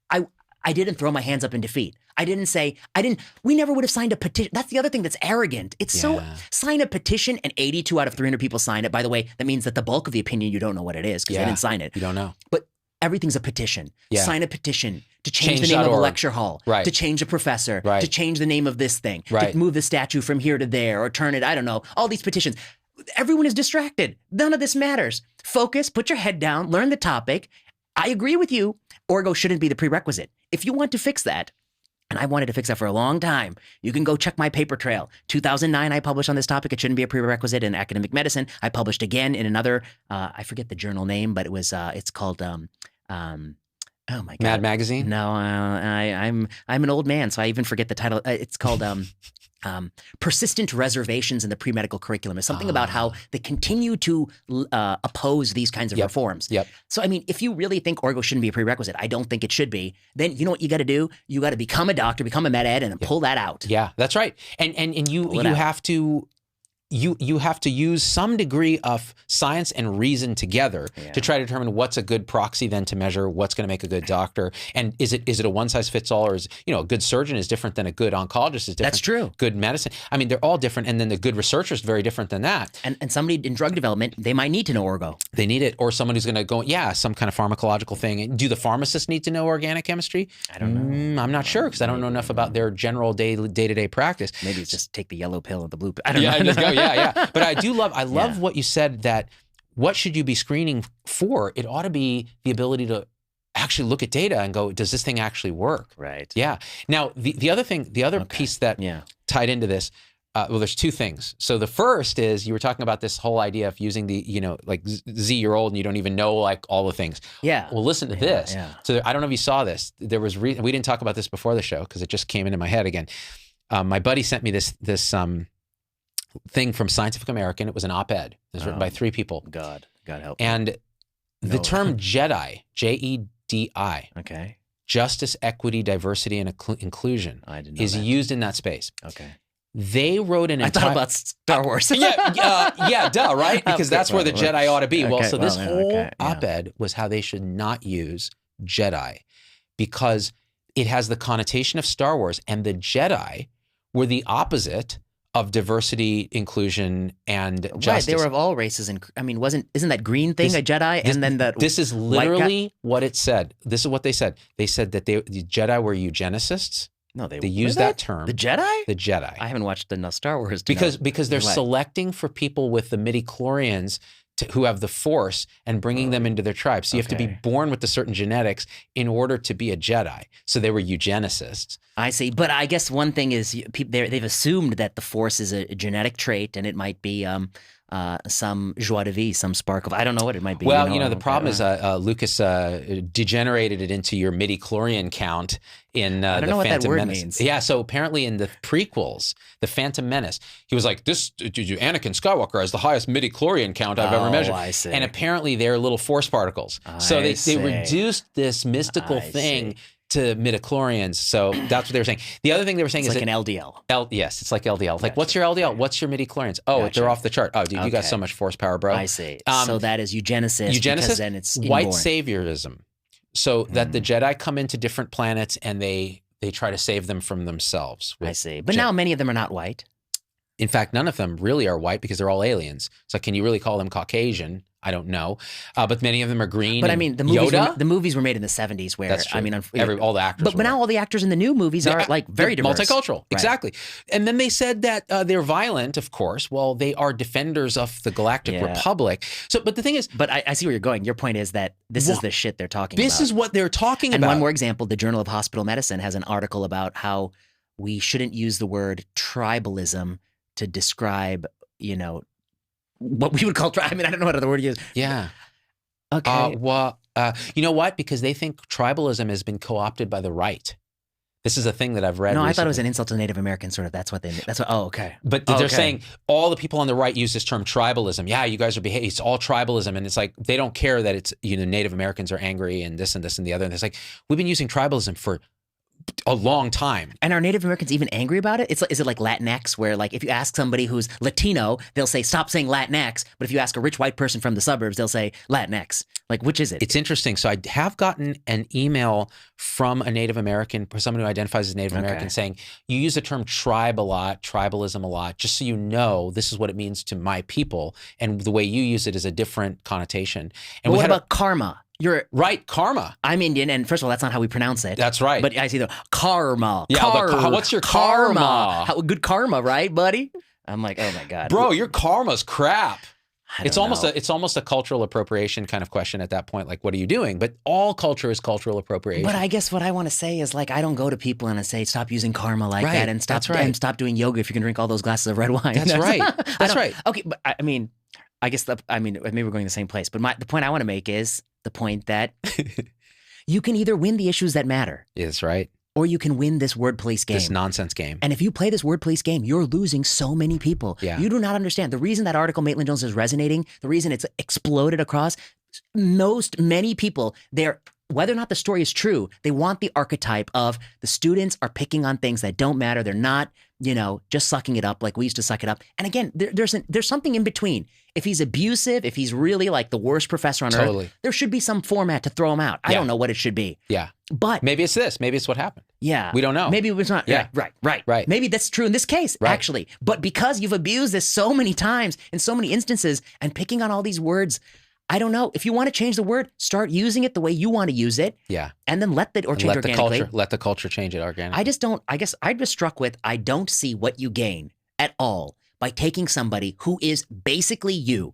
I didn't throw my hands up in defeat. We never would have signed a petition. That's the other thing that's arrogant. It's sign a petition and 82 out of 300 people sign it. By the way, that means that the bulk of the opinion, you don't know what it is because they didn't sign it. You don't know. But everything's a petition. Yeah. Sign a petition to change the name of a lecture hall, to change a professor, to change the name of this thing, to move the statue from here to there or turn it, I don't know, all these petitions. Everyone is distracted. None of this matters. Focus, put your head down, learn the topic. I agree with you. Orgo shouldn't be the prerequisite. If you want to fix that, and I wanted to fix that for a long time, you can go check my paper trail. 2009, I published on this topic. It shouldn't be a prerequisite in academic medicine. I published again in another, I forget the journal name, but it's called, oh my God. Mad Magazine? No, I'm an old man, so I even forget the title. It's called Persistent Reservations in the Pre-Medical Curriculum. It's something about how they continue to oppose these kinds of reforms. Yep. So, I mean, if you really think Orgo shouldn't be a prerequisite, I don't think it should be, then you know what you got to do? You got to become a doctor, become a med ed, and pull that out. Yeah, that's right. And you have to you have to use some degree of science and reason together to try to determine what's a good proxy then to measure what's going to make a good doctor. And is it a one size fits all, or is, a good surgeon is different than a good oncologist is different. That's true. Good medicine. I mean, they're all different. And then the good researcher is very different than that. And somebody in drug development, they might need to know orgo. They need it. Or someone who's going to go, some kind of pharmacological thing. Do the pharmacists need to know organic chemistry? I don't know. I'm not sure because I don't know enough about their general day-to-day practice. Maybe it's just take the yellow pill or the blue pill. I don't know. Just go, But I love what you said, that what should you be screening for? It ought to be the ability to actually look at data and go, does this thing actually work? Right. Yeah. Now, the other piece that tied into this, there's two things. So the first is you were talking about this whole idea of using the, like Z-year-old and you don't even know like all the things. Yeah. Well, listen to this. Yeah. So I don't know if you saw this. There was we didn't talk about this before the show because it just came into my head again. My buddy sent me this thing from Scientific American. It was an op-ed. It was written by 3 people. God help. And the term JEDI, J-E-D-I, okay, justice, equity, diversity, and inclusion, is used in that space. Okay. They wrote an entire... I thought about Star Wars. Duh, right? Because that's where the Jedi ought to be. Okay, so this whole op-ed was how they should not use Jedi because it has the connotation of Star Wars, and the Jedi were the opposite of diversity, inclusion, and justice. Right, they were of all races. And I mean, isn't that green thing a Jedi? And then that this is literally what it said. This is what they said. They said that the Jedi were eugenicists. No, they used that term. The Jedi? The Jedi. I haven't watched enough Star Wars because they're selecting for people with the midichlorians who have the Force and bringing them into their tribe. So you have to be born with the certain genetics in order to be a Jedi. So they were eugenicists. I see. But I guess one thing is they've assumed that the Force is a genetic trait and it might be some joie de vivre, some spark of, I don't know what it might be. Well, the problem is Lucas degenerated it into your midichlorian count in I don't the know what Phantom that word Menace. means. Yeah, so apparently in the prequels, the Phantom Menace, he was like, Anakin Skywalker has the highest midichlorian count I've ever measured. I see. And apparently they're little Force particles. So they reduced this mystical thing to midichlorians. So that's what they were saying. The other thing they were saying is like an LDL. Yes, it's like LDL. Like, what's your LDL? What's your midichlorians? Oh, they're off the chart. Oh, dude, you got so much force power, bro. I see. So that is eugenicist. Because then it's inborn. White saviorism. So that the Jedi come into different planets and they try to save them from themselves. I see. But now many of them are not white. In fact, none of them really are white because they're all aliens. So can you really call them Caucasian? I don't know, but many of them are green. But I mean, the movies were made in the 70s, where that's true. I mean, all the actors. But now all the actors in the new movies are like very diverse, multicultural, right. Exactly. And then they said that they're violent, of course. Well, they are defenders of the Galactic Republic. So, but the thing is, but I see where you're going. Your point is that this is the shit they're talking about. This is what they're talking about. And one more example: the Journal of Hospital Medicine has an article about how we shouldn't use the word tribalism to describe, what we would call I mean, I don't know what other word to use. Yeah. Okay. You know what? Because they think tribalism has been co-opted by the right. This is a thing that I've read. No, recently. I thought it was an insult to Native Americans. Sort of. That's what. Oh, okay. But they're saying all the people on the right use this term tribalism. Yeah, you guys are behaving. It's all tribalism, and it's like they don't care that it's Native Americans are angry and this and this and the other. And it's like we've been using tribalism for a long time. And are Native Americans even angry about it? Is it like Latinx, where like if you ask somebody who's Latino, they'll say stop saying Latinx, but if you ask a rich white person from the suburbs, they'll say Latinx. Like, which is it? It's interesting. So I have gotten an email from a Native American, someone who identifies as Native American, saying you use the term tribe a lot, tribalism a lot, just so you know this is what it means to my people, and the way you use it is a different connotation. And what about karma? You're right, karma. I'm Indian, and first of all, that's not how we pronounce it. That's right. But I see the karma. Yeah, what's your karma? Good karma, right, buddy? I'm like, oh my god, bro, your karma's crap. It's almost a cultural appropriation kind of question at that point. Like, what are you doing? But all culture is cultural appropriation. But I guess what I want to say is, like, I don't go to people and I say, stop using karma like that, and stop doing yoga if you can drink all those glasses of red wine. That's right. That's right. Okay, but I mean, maybe we're going to the same place. But the point I want to make is the point that you can either win the issues that matter. That's right. Or you can win this word police game. This nonsense game. And if you play this word police game, you're losing so many people. Yeah. You do not understand. The reason that article Maitland-Jones is resonating, the reason it's exploded across, many people, whether or not the story is true, they want the archetype of the students are picking on things that don't matter. They're not just sucking it up like we used to suck it up. And again, there's something in between. If he's abusive, if he's really like the worst professor on earth, there should be some format to throw him out. I don't know what it should be. Yeah. But maybe it's this. Maybe it's what happened. Yeah. We don't know. Maybe it was not. Yeah. Right. Maybe that's true in this case, actually. But because you've abused this so many times in so many instances and picking on all these words, I don't know. If you want to change the word, start using it the way you want to use it. Yeah. And then change organically. Let the culture change it organically. I guess I'm just struck with, I don't see what you gain at all by taking somebody who is basically you,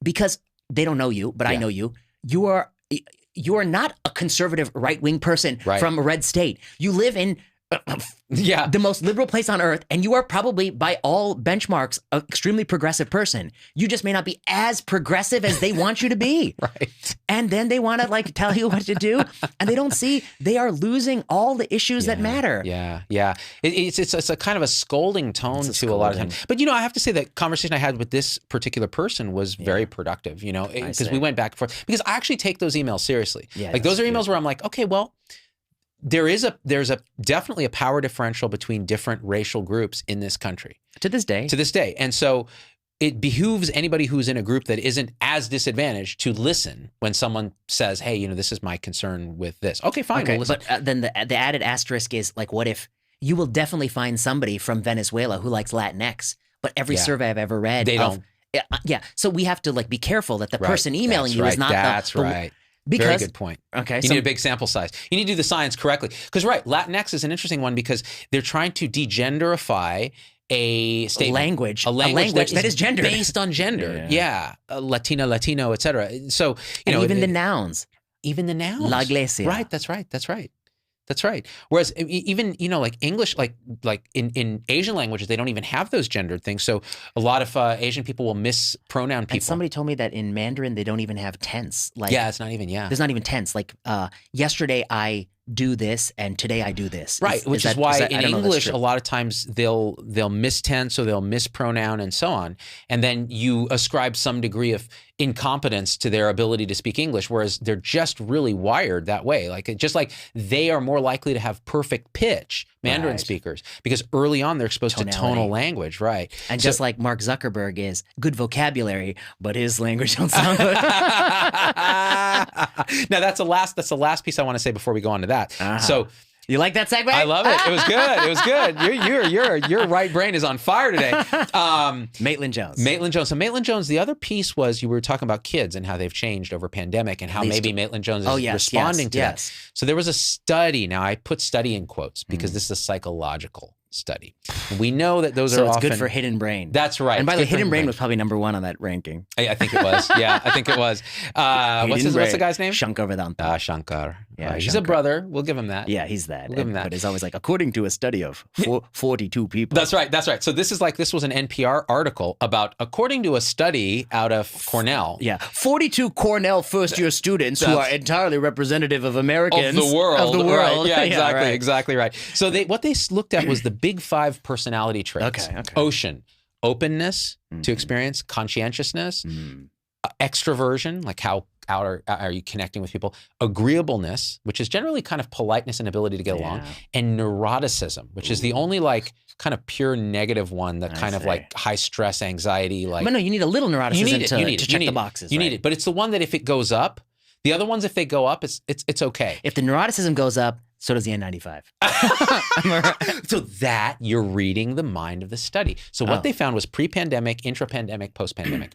because they don't know you, but I know you. You are not a conservative right-wing person from a red state. You live in the most liberal place on earth, and you are probably, by all benchmarks, an extremely progressive person. You just may not be as progressive as they want you to be. Right. And then they want to like tell you what to do, and they don't see they are losing all the issues that matter. Yeah. It's a kind of a scolding tone to a lot of times. But I have to say that conversation I had with this particular person was very productive. Because we went back and forth. Because I actually take those emails seriously. Yeah, like those are emails where I'm like, okay, well, there's definitely a power differential between different racial groups in this country. To this day. And so it behooves anybody who's in a group that isn't as disadvantaged to listen when someone says, hey, this is my concern with this. Okay, fine. Okay, we'll listen. But then the added asterisk is like, what if you will definitely find somebody from Venezuela who likes Latinx, but every survey I've ever read, they don't. So we have to like be careful that the person emailing you is not That's right. Because, very good point. Okay, you need a big sample size. You need to do the science correctly. Because Latinx is an interesting one because they're trying to degenderify a statement. A language that is gendered. Based on gender. Yeah. Latina, Latino, et cetera. So, even the nouns. Even the nouns. La iglesia. Right, that's right. Whereas even, like English, like in Asian languages, they don't even have those gendered things. So a lot of Asian people will mispronoun people. And somebody told me that in Mandarin, they don't even have tense. Like, it's not even, There's not even tense. Like yesterday I do this and today I do this. Right, which is why in English a lot of times they'll mistense or they'll mispronoun and so on, and then you ascribe some degree of incompetence to their ability to speak English, whereas they're just really wired that way. Like just like they are more likely to have perfect pitch, Mandarin speakers, because early on they're exposed to tonal language, right? And just like Mark Zuckerberg is good vocabulary, but his language don't sound good. Now that's the last piece I want to say before we go on to that. So you like that segue? I love it. It was good. It was good. Your right brain is on fire today. Maitland Jones. So Maitland Jones, the other piece was you were talking about kids and how they've changed over pandemic and how maybe Maitland Jones is responding to that. So there was a study. Now I put study in quotes because this is a psychological study. We know that those are often... So it's good for hidden brain. That's right. And by the way, hidden brain was probably number one on that ranking. I think it was. Yeah, I think it was. What's the guy's name? Shankar Vedanta. Shankar. Yeah, he's a brother. We'll give him that. Yeah, he's that. We'll give him that. But it's always like, according to a study of 42 people. That's right. So this was an NPR article about, according to a study out of Cornell. Yeah, 42 Cornell first-year students who are entirely representative of Americans. Of the world. Right. Yeah, exactly right. So what they looked at was the big 5 personality traits. Okay. Ocean, openness to experience, conscientiousness, extroversion, like how are you connecting with people, agreeableness, which is generally kind of politeness and ability to get along, and neuroticism, which is the only like kind of pure negative one, that kind of like high stress, anxiety. Like, but no, you need a little neuroticism to check the boxes. You need it, but it's the one that if it goes up, the other ones, if they go up, it's okay. If the neuroticism goes up, so does the N95. So that you're reading the mind of the study. So what they found was pre-pandemic, intra-pandemic, post-pandemic.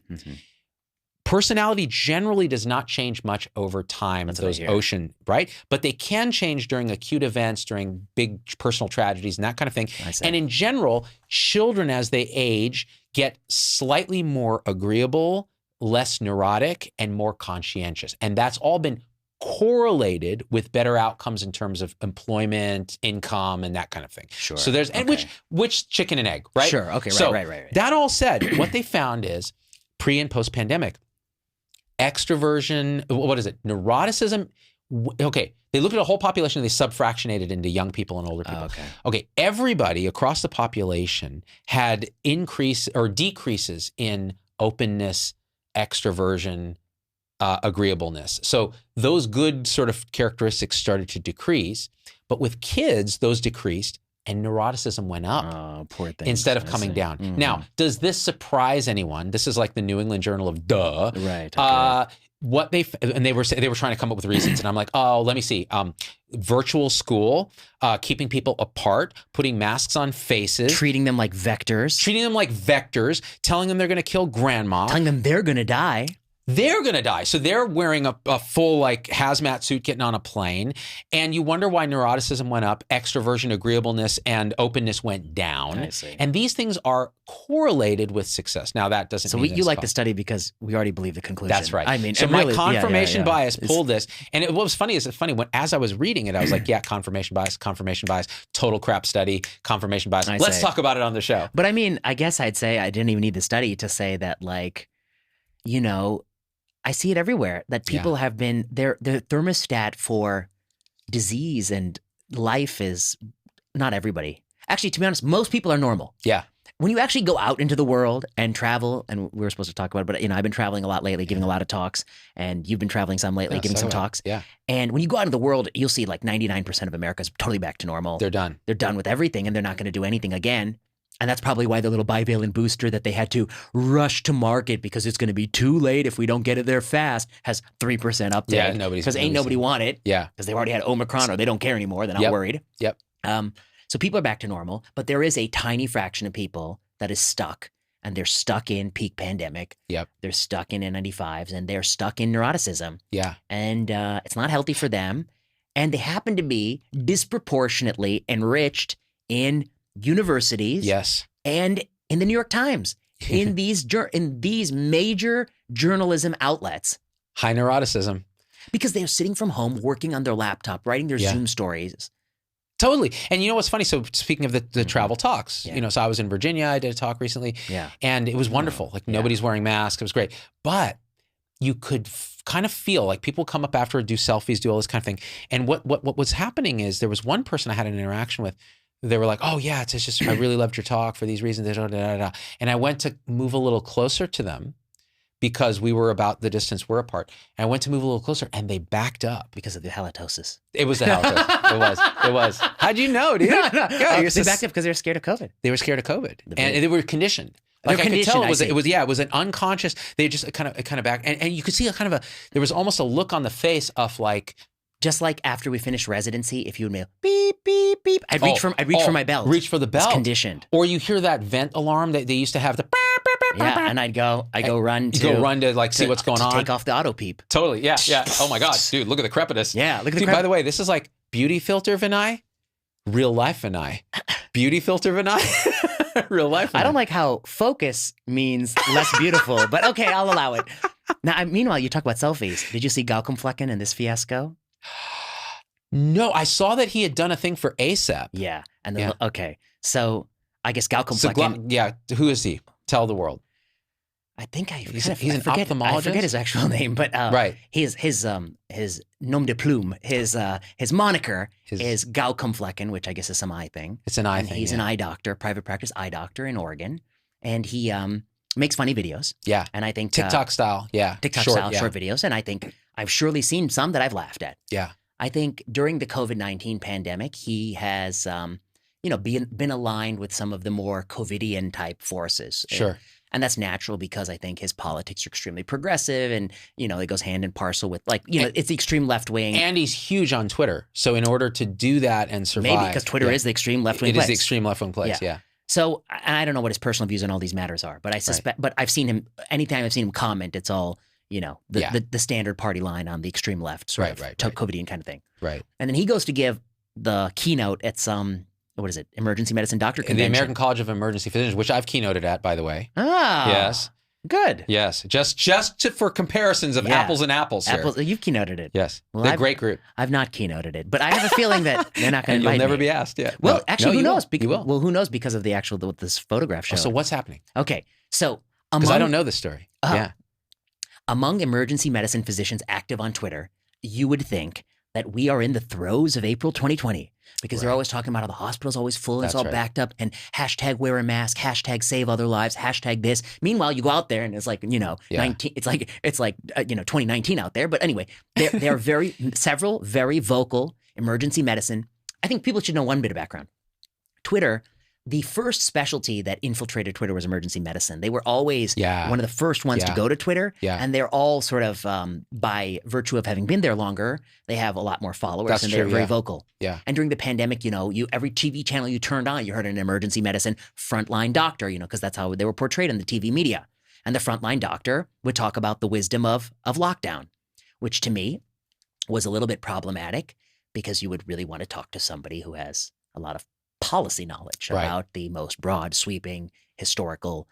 Personality generally does not change much over time. That's those ocean, right? But they can change during acute events, during big personal tragedies and that kind of thing. And in general, children as they age get slightly more agreeable, less neurotic, and more conscientious. And that's all been correlated with better outcomes in terms of employment, income, and that kind of thing. Sure. So there's, and which chicken and egg, right? Sure. Okay. Right. That all said, what they found is pre and post pandemic, extroversion, what is it? Neuroticism. Okay. They looked at a whole population and they subfractionated into young people and older people. Okay. Everybody across the population had increase or decreases in openness, extroversion, agreeableness. So those good sort of characteristics started to decrease, but with kids, those decreased. and neuroticism went up. Oh, poor thing. Instead of coming down. Now, does this surprise anyone? This is like the New England Journal of duh. Right. Okay. They were trying to come up with reasons, and I'm like, oh, let me see. Virtual school, keeping people apart, putting masks on faces, Treating them like vectors, telling them they're going to kill grandma, telling them they're going to die. They're going to die. So they're wearing a full like hazmat suit getting on a plane. And you wonder why neuroticism went up, extroversion, agreeableness, and openness went down. I see. And these things are correlated with success. Now that doesn't mean you like the study because we already believe the conclusion. That's right. I mean, so my confirmation bias It's pulled this. And what was funny is as I was reading it, I was like, yeah, confirmation bias, total crap study, confirmation bias. Let's talk about it on the show. But I mean, I guess I'd say I didn't even need the study to say that, like, you know, I see it everywhere that people have been their thermostat for disease and life is not everybody. Actually, to be honest, most people are normal. Yeah. When you actually go out into the world and travel, and we were supposed to talk about it, but I've been traveling a lot lately, giving a lot of talks, and you've been traveling some lately, giving some talks. Yeah. And when you go out in the world, you'll see like 99% of America's totally back to normal. They're done. They're done with everything, and they're not going to do anything again. And that's probably why the little bivalent booster that they had to rush to market because it's going to be too late if we don't get it there fast has 3% uptake. Yeah, because nobody want it. Yeah, because they've already had Omicron or they don't care anymore. They're not worried. Yep. So people are back to normal, but there is a tiny fraction of people that is stuck, and they're stuck in peak pandemic. Yep. They're stuck in N95s, and they're stuck in neuroticism. Yeah. And it's not healthy for them, and they happen to be disproportionately enriched in universities, yes, and in the New York Times, in these major journalism outlets. High neuroticism. Because they're sitting from home, working on their laptop, writing their Zoom stories. Totally. And you know what's funny? So speaking of the travel talks, so I was in Virginia, I did a talk recently, and it was wonderful. Like nobody's wearing masks. It was great. But you could kind of feel like people come up after, do selfies, do all this kind of thing. And what was happening is there was one person I had an interaction with. They were like, oh, yeah, it's just, I really loved your talk for these reasons. And I went to move a little closer to them because we were about the distance we're apart. And I went to move a little closer and they backed up. Because of the halitosis. It was the halitosis. It was. How'd you know, dude? No. They backed up because they were scared of COVID. They were scared of COVID. And they were conditioned. Like I could tell it was an unconscious, they just kind of back. And you could see there was almost a look on the face of like, just like after we finished residency, if you would mail beep, beep, beep, I'd reach for my belt. Reach for the belt. It's conditioned. Or you hear that vent alarm that they used to have the and I'd go run to like see what's going on. Take off the auto peep. Totally. Yeah. Oh my God. Dude, look at the crepitus. Yeah, look at the Dude, by the way, this is like beauty filter Vinay, real life Vinay. Beauty filter Vinay, real life Vinay. I don't like how focus means less beautiful, but okay, I'll allow it. Now, meanwhile, you talk about selfies. Did you see Galcomflecken in this fiasco? No, I saw that he had done a thing for ASAP. Yeah. And okay. So I guess Galcomflecken. Who is he? Tell the world. I think he's an ophthalmologist. I forget his actual name, but right. His nom de plume, his moniker is Galcomflecken, which I guess is some eye thing. It's an eye thing. He's an eye doctor, private practice eye doctor in Oregon, and he makes funny videos. Yeah. And I think TikTok style. Yeah. TikTok style short videos, and I think I've surely seen some that I've laughed at. Yeah. I think during the COVID-19 pandemic, he has, been aligned with some of the more COVIDian type forces. Sure. And that's natural because I think his politics are extremely progressive and, it goes hand in parcel with it's the extreme left wing. And he's huge on Twitter. So in order to do that and survive. Maybe because Twitter is the extreme left wing place. It is the extreme left wing place, yeah. So I don't know what his personal views on all these matters are, but I suspect, but I've seen him, anytime I've seen him comment, it's all, the standard party line on the extreme left, sort of COVIDian kind of thing. Right. And then he goes to give the keynote at some, what is it, emergency medicine doctor convention. The American College of Emergency Physicians, which I've keynoted at, by the way. Ah. Yes. Good. Yes. Just for comparisons of apples and apples here. You've keynoted it. Yes. Well, they're a great group. I've not keynoted it, but I have a feeling that they're not going to invite me. You'll never be asked, yeah. Well, actually, who knows? You will. Well, who knows because of the actual, what this photograph shows. So what's happening? Okay. So because I don't know this story. Yeah. Among emergency medicine physicians active on Twitter, you would think that we are in the throes of April 2020 because they're always talking about how the hospital's always full and it's all backed up and hashtag wear a mask, hashtag save other lives, hashtag this. Meanwhile, you go out there and it's like, 19, it's like 2019 out there. But anyway, there are several very vocal emergency medicine. I think people should know one bit of background. Twitter, the first specialty that infiltrated Twitter was emergency medicine. They were always one of the first ones to go to Twitter. Yeah. And they're all sort of, by virtue of having been there longer, they have a lot more followers. That's and true, they're very vocal. Yeah. And during the pandemic, every TV channel you turned on, you heard an emergency medicine frontline doctor, because that's how they were portrayed in the TV media. And the frontline doctor would talk about the wisdom of lockdown, which to me was a little bit problematic because you would really want to talk to somebody who has a lot of policy knowledge about the most broad, sweeping, historical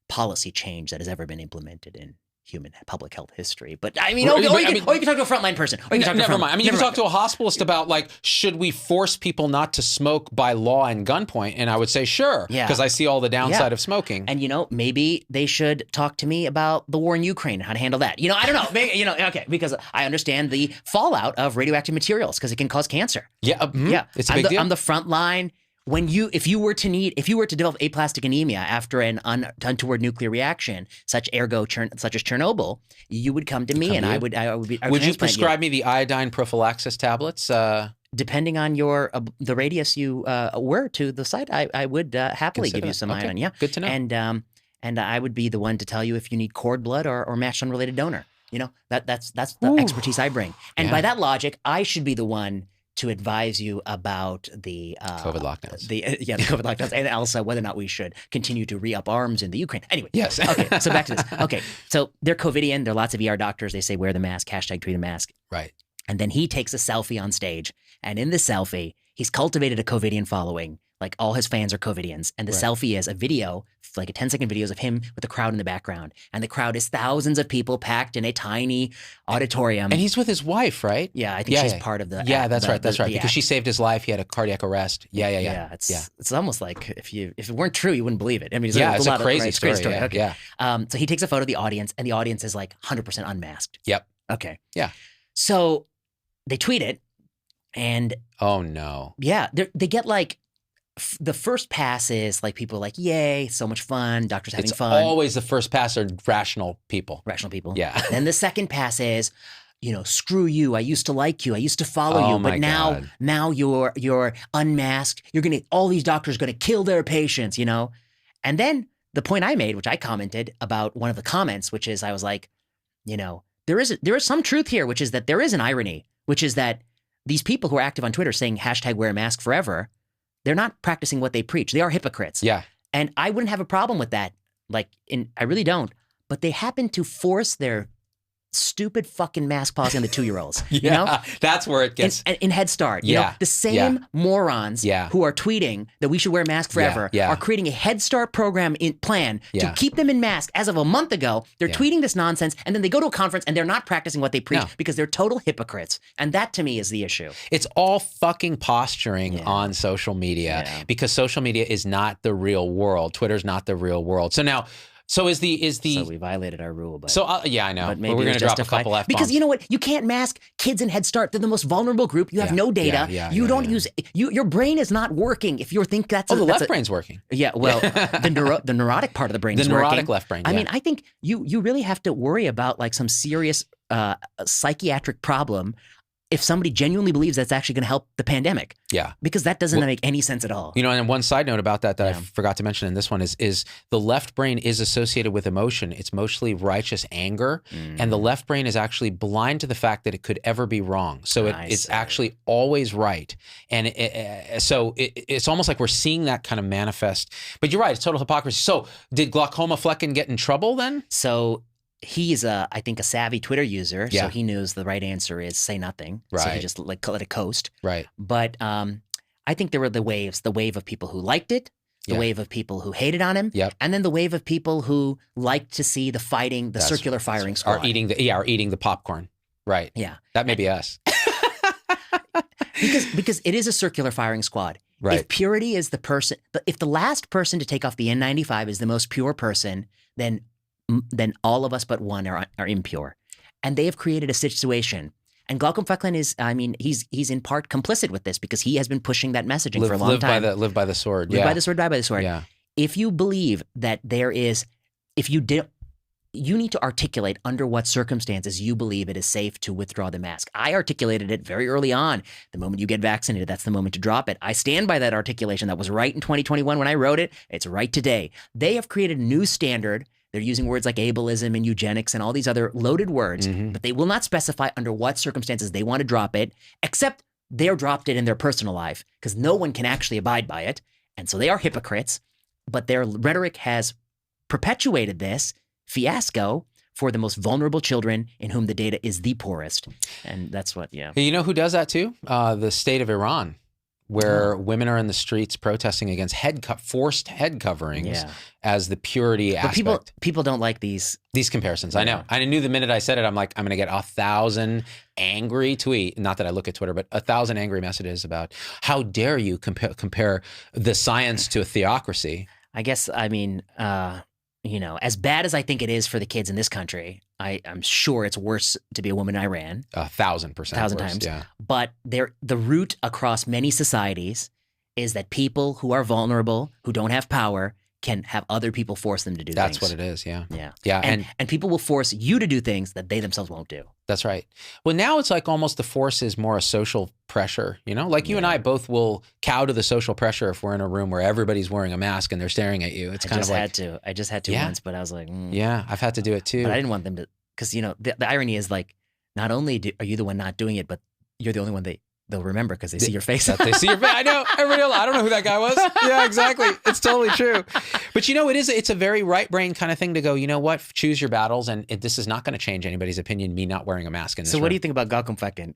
policy change that has ever been implemented in human public health history. But I mean, or you can talk to a frontline person. Or you can talk never mind. I mean, you can talk to a hospitalist about should we force people not to smoke by law and gunpoint? And I would say, sure, because I see all the downside of smoking. And maybe they should talk to me about the war in Ukraine and how to handle that. I don't know. Maybe, okay, because I understand the fallout of radioactive materials because it can cause cancer. Yeah, it's a big deal. I'm the front line. If you were to develop aplastic anemia after an untoward nuclear reaction, such as Chernobyl, you would come to me, and I would be. Would you prescribe me the iodine prophylaxis tablets? Depending on the radius you were to the site, I would happily give you some iodine. Yeah, good to know. And I would be the one to tell you if you need cord blood or matched unrelated donor. That's the expertise I bring. And by that logic, I should be the one to advise you about the COVID lockdowns. The COVID lockdowns, and also whether or not we should continue to re-up arms in the Ukraine. Anyway. Yes. Okay, so back to this. Okay, so they're COVIDian. There are lots of ER doctors. They say wear the mask, #tweet a mask. Right. And then he takes a selfie on stage. And in the selfie, he's cultivated a COVIDian following. Like all his fans are COVIDians. And the selfie is a video, like a 10-second video of him with the crowd in the background. And the crowd is thousands of people packed in a tiny auditorium. And he's with his wife, right? Yeah, I think she's part of the... Yeah, that's right. Because she saved his life. He had a cardiac arrest. Yeah. It's almost like if it weren't true, you wouldn't believe it. I mean, it's a crazy story. Okay. Yeah. So he takes a photo of the audience, and the audience is like 100% unmasked. Yep. Okay. Yeah. So they tweet it, and... Oh, no. Yeah, they get the first pass is people are like, yay, so much fun, doctors having fun. Always the first pass are rational people. Rational people. Yeah. Then the second pass is, screw you. I used to like you. I used to follow you. But now you're unmasked. All these doctors are going to kill their patients, And then the point I made, which I commented about one of the comments, which is I was like, there is some truth here, which is that there is an irony, which is that these people who are active on Twitter saying #wear a mask forever, they're not practicing what they preach. They are hypocrites. Yeah. And I wouldn't have a problem with that. I really don't. But they happen to force their stupid fucking mask policy on the 2-year-olds. That's where it gets... In Head Start. The same morons who are tweeting that we should wear masks forever are creating a Head Start program plan to keep them in masks. As of a month ago, they're tweeting this nonsense, and then they go to a conference and they're not practicing what they preach because they're total hypocrites. And that to me is the issue. It's all fucking posturing on social media because social media is not the real world. Twitter's not the real world. So now... So we violated our rule, but I know. But maybe we're going to drop a couple F-bombs. Because you know what? You can't mask kids in Head Start. They're the most vulnerable group. You have no data. You don't use your brain is not working. If you think that's the left brain's working. Yeah, well, the neurotic part of the brain is working. The neurotic left brain. I mean, I think you really have to worry about some serious psychiatric problem if somebody genuinely believes that's actually going to help the pandemic. Yeah. Because that doesn't make any sense at all. And one side note about that I forgot to mention in this one is the left brain is associated with emotion. It's mostly righteous anger. And the left brain is actually blind to the fact that it could ever be wrong. So it's actually always right. And it's almost like we're seeing that kind of manifest. But you're right. It's total hypocrisy. So did Glaucoma Flecken get in trouble then? So... He's I think a savvy Twitter user, so he knows the right answer is say nothing. Right. So he just let it coast. Right. But I think there were the waves, the wave of people who liked it, the wave of people who hated on him, and then the wave of people who liked to see the fighting, the circular firing squad. Are eating the popcorn. Right. Yeah. That may be us. because it is a circular firing squad. Right. If purity is the person, if the last person to take off the N95 is the most pure person, then all of us but one are impure. And they have created a situation. And Glaucoma Flecken is, he's in part complicit with this because he has been pushing that messaging for a long time. Live by the sword. Live by the sword, die by the sword. Yeah. If you believe that there is, if you you need to articulate under what circumstances you believe it is safe to withdraw the mask. I articulated it very early on. The moment you get vaccinated, that's the moment to drop it. I stand by that articulation. That was right in 2021 when I wrote it. It's right today. They have created a new standard. They're using words like ableism and eugenics and all these other loaded words, but they will not specify under what circumstances they want to drop it, except they're dropped it in their personal life because no one can actually abide by it. And so they are hypocrites, but their rhetoric has perpetuated this fiasco for the most vulnerable children in whom the data is the poorest. And that's what, You know who does that too? The state of Iran, where women are in the streets protesting against forced head coverings as the purity aspect. But people don't like these comparisons. Yeah. I know. I knew the minute I said it, I'm like, I'm going to get 1,000 angry tweets. Not that I look at Twitter, but 1,000 angry messages about how dare you compare the science to a theocracy. I guess, I mean, as bad as I think it is for the kids in this country, I'm sure it's worse to be a woman in Iran. 1,000%. 1,000 worse, times. Yeah. But the root across many societies is that people who are vulnerable, who don't have power, can have other people force them to do things. That's what it is, yeah. Yeah. Yeah. And people will force you to do things that they themselves won't do. That's right. Well, now it's like almost the force is more a social pressure, Like you and I both will cow to the social pressure if we're in a room where everybody's wearing a mask and they're staring at you. It's kind of like... I just had to once, but I was like... Yeah, I've had to do it too. But I didn't want them to... Because, the irony is like, not only are you the one not doing it, but you're the only one they'll remember because they see your face. They see your face. I know. Everybody else, I don't know who that guy was. Yeah, exactly. It's totally true. But it's a very right brain kind of thing to go, you know what? Choose your battles. And this is not going to change anybody's opinion, me not wearing a mask in this room. What do you think about Galcomflecken?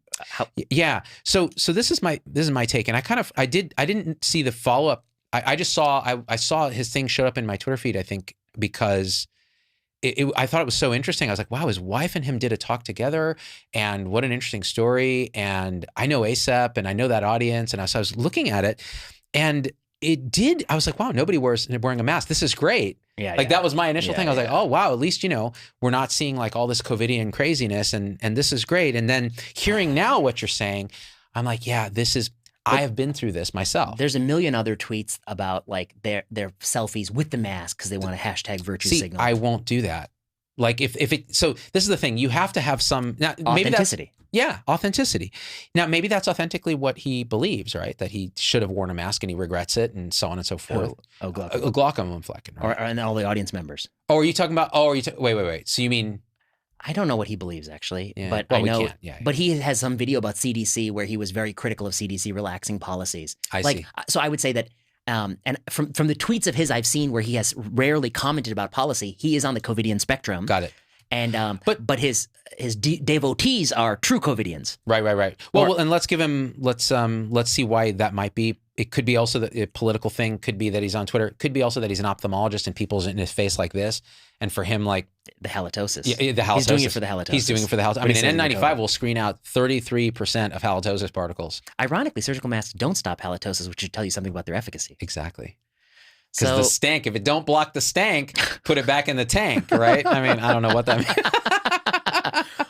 Yeah. So this is my take. And I didn't see the follow up. I just saw, I saw his thing showed up in my Twitter feed, I think, because I thought it was so interesting. I was like, wow, his wife and him did a talk together, and what an interesting story. And I know ASAP and I know that audience. And I was looking at it, and I was like, wow, nobody wearing a mask. This is great. Yeah. That was my initial thing. I was like, oh, wow, at least, we're not seeing like all this COVIDian craziness, and this is great. And then hearing now what you're saying, I'm like, yeah, I have been through this myself. There's a million other tweets about like their selfies with the mask because they want to hashtag virtue signal. I won't do that. Like so this is the thing. You have to have some authenticity. Authenticity. Now, maybe that's authentically what he believes, right? That he should have worn a mask and he regrets it and so on and so forth. Galcomflecken. Right? And all the audience members. Oh, are you talking about, wait. So you mean... I don't know what he believes actually, but well, I know. Yeah. But he has some video about CDC where he was very critical of CDC relaxing policies. I see. So I would say that, and from the tweets of his I've seen where he has rarely commented about policy, he is on the COVIDian spectrum. Got it. And but his devotees are true COVIDians. Right. Well, and let's see why that might be. It could be also a political thing. Could be that he's on Twitter. Could be also that he's an ophthalmologist and people's in his face like this. And for him, like the halitosis. Yeah, the halitosis. He's doing it for the halitosis. I mean, an N95 will screen out 33% of halitosis particles. Ironically, surgical masks don't stop halitosis, which should tell you something about their efficacy. Exactly. Because the stank, if it don't block the stank, put it back in the tank, right? I mean, I don't know what that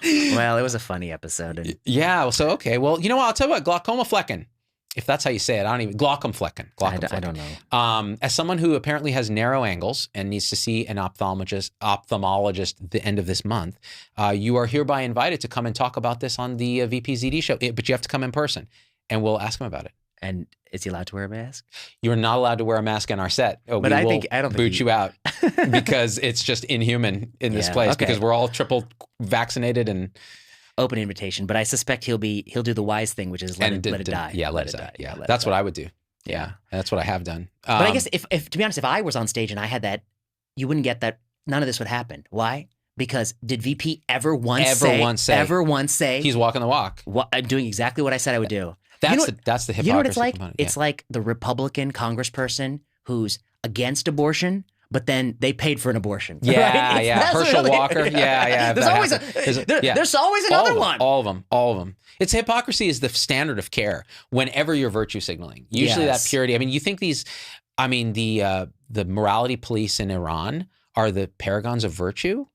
means. Well, it was a funny episode. Yeah. So, okay. Well, you know what? I'll tell you what, Galcomflecken. If that's how you say it, Galcomflecken. I don't know. As someone who apparently has narrow angles and needs to see an ophthalmologist at the end of this month, you are hereby invited to come and talk about this on the VPZD show. But you have to come in person, and we'll ask him about it. And is he allowed to wear a mask? You're not allowed to wear a mask on our set. But I don't boot you out because it's just inhuman in this place because we're all triple vaccinated and. Open invitation, but I suspect he'll do the wise thing, which is let it die. Yeah, let it die. Yeah, that's what I would do. Yeah, that's what I have done. But I guess if to be honest, if I was on stage and I had that, you wouldn't get that. None of this would happen. Why? Because did VP ever once say he's walking the walk? I'm doing exactly what I said I would do. That's the hypocrisy. You know what it's like? Component. It's like the Republican congressperson who's against abortion. But then they paid for an abortion. Yeah, right? Yeah. Herschel Walker. Yeah. There's always another one. All of them. It's hypocrisy is the standard of care whenever you're virtue signaling. Usually that purity. I mean, you think the morality police in Iran are the paragons of virtue?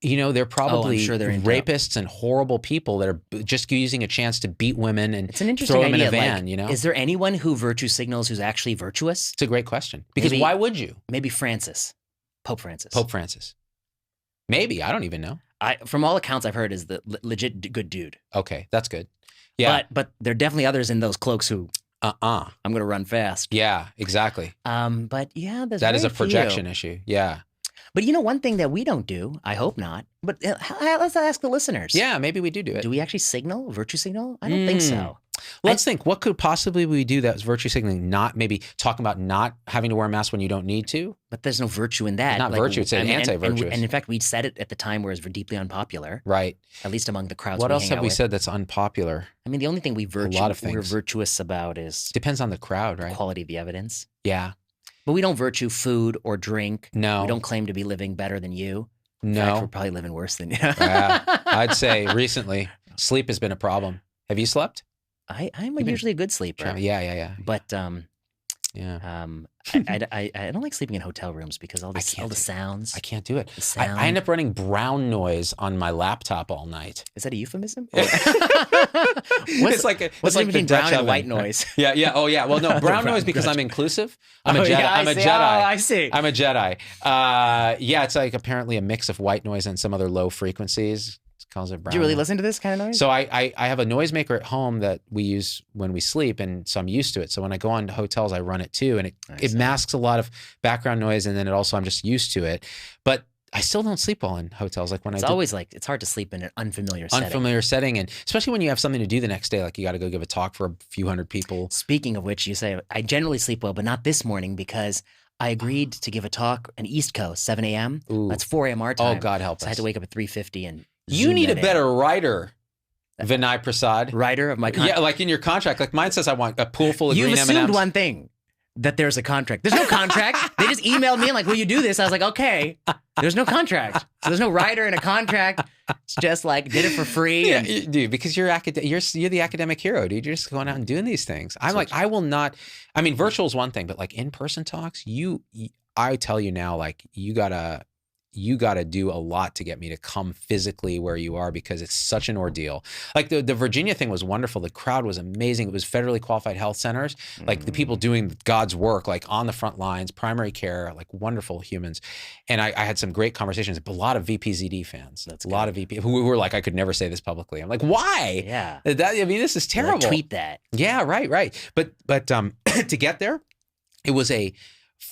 They're probably rapists and horrible people that are just using a chance to beat women and it's an interesting throw them idea. in a van, Is there anyone who virtue signals who's actually virtuous? It's a great question. Because why would you? Maybe Pope Francis. Maybe. I don't even know. From all accounts I've heard, is the legit good dude. Okay, that's good. Yeah. But there are definitely others in those cloaks who, I'm going to run fast. Yeah, exactly. But yeah, that is a projection issue. Yeah. But one thing that we don't do, I hope not, but let's ask the listeners. Yeah, maybe we do it. Do we actually signal, virtue signal? I don't think so. Let's think. What could possibly we do that was virtue signaling? Not maybe talking about not having to wear a mask when you don't need to. But there's no virtue in that. It's not virtue. It's anti-virtuous. And in fact, we said it at the time where it was deeply unpopular. Right. At least among the crowds. What else have we said that's unpopular? I mean, the only thing we're virtuous about is depends on the crowd, right? Quality of the evidence. Yeah. But we don't virtue food or drink. No. We don't claim to be living better than you. In No. fact, we're probably living worse than you. I'd say recently, sleep has been a problem. Have you slept? I'm usually a good sleeper. Yeah. But Yeah. I don't like sleeping in hotel rooms because all the sounds. I can't do it. The sound. I end up running brown noise on my laptop all night. Is that a euphemism? It's like between brown and white noise? Yeah. Oh, yeah. Well, no, brown noise because I'm inclusive. I'm a Jedi. Yeah, I'm a Jedi. Oh, I see. I'm a Jedi. Yeah, it's like apparently a mix of white noise and some other low frequencies. Calls it brown. Do you really listen to this kind of noise? So I have a noisemaker at home that we use when we sleep, and so I'm used to it. So when I go on to hotels, I run it too, and it masks a lot of background noise, and then I'm just used to it. But I still don't sleep well in hotels. Like when it's always like it's hard to sleep in an unfamiliar setting, and especially when you have something to do the next day, like you got to go give a talk for a few hundred people. Speaking of which, you say I generally sleep well, but not this morning because I agreed to give a talk on East Coast, 7 a.m. That's 4 a.m. our time. Oh, God help us! So I had to wake up at 3:50 and. You need a better writer, Vinay Prasad. Writer of my contract. Yeah, like in your contract. Like mine says I want a pool full of green M&Ms. You've assumed one thing, that there's a contract. There's no contract. They just emailed me and like, will you do this? I was like, okay. There's no contract. So there's no writer and a contract. It's just like, did it for free. Yeah, dude, because you're the academic hero, dude. You're just going out and doing these things. I'm like, I will not. I mean, virtual is one thing, but like in-person talks, I tell you now, like you gotta do a lot to get me to come physically where you are because it's such an ordeal. Like the Virginia thing was wonderful. The crowd was amazing. It was federally qualified health centers, like the people doing God's work, like on the front lines, primary care, like wonderful humans. And I had some great conversations, but a lot of VPZD fans. That's a lot of VP who were like, I could never say this publicly. I'm like, why? Yeah. I mean, this is terrible. Like, tweet that. Yeah, right. But to get there, it was a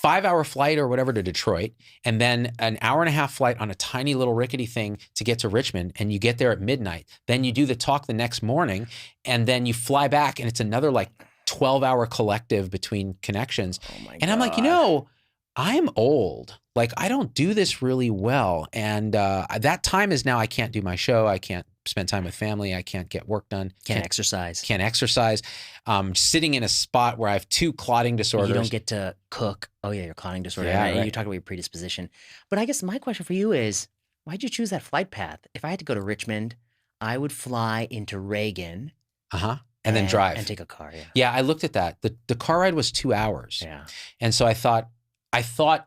5-hour flight or whatever to Detroit, and then an 1.5-hour flight on a tiny little rickety thing to get to Richmond, and you get there at midnight. Then you do the talk the next morning, and then you fly back, and it's another like 12-hour collective between connections. Oh my God. And I'm like, I'm old. Like I don't do this really well, and that time is now. I can't do my show. I can't spend time with family. I can't get work done. Can't exercise. Sitting in a spot where I have 2 clotting disorders. You don't get to cook. Oh yeah, your clotting disorder. Yeah, right. You talked about your predisposition. But I guess my question for you is, why'd you choose that flight path? If I had to go to Richmond, I would fly into Reagan. And then drive. And take a car, yeah. Yeah, I looked at that. The car ride was 2 hours. Yeah. And so I thought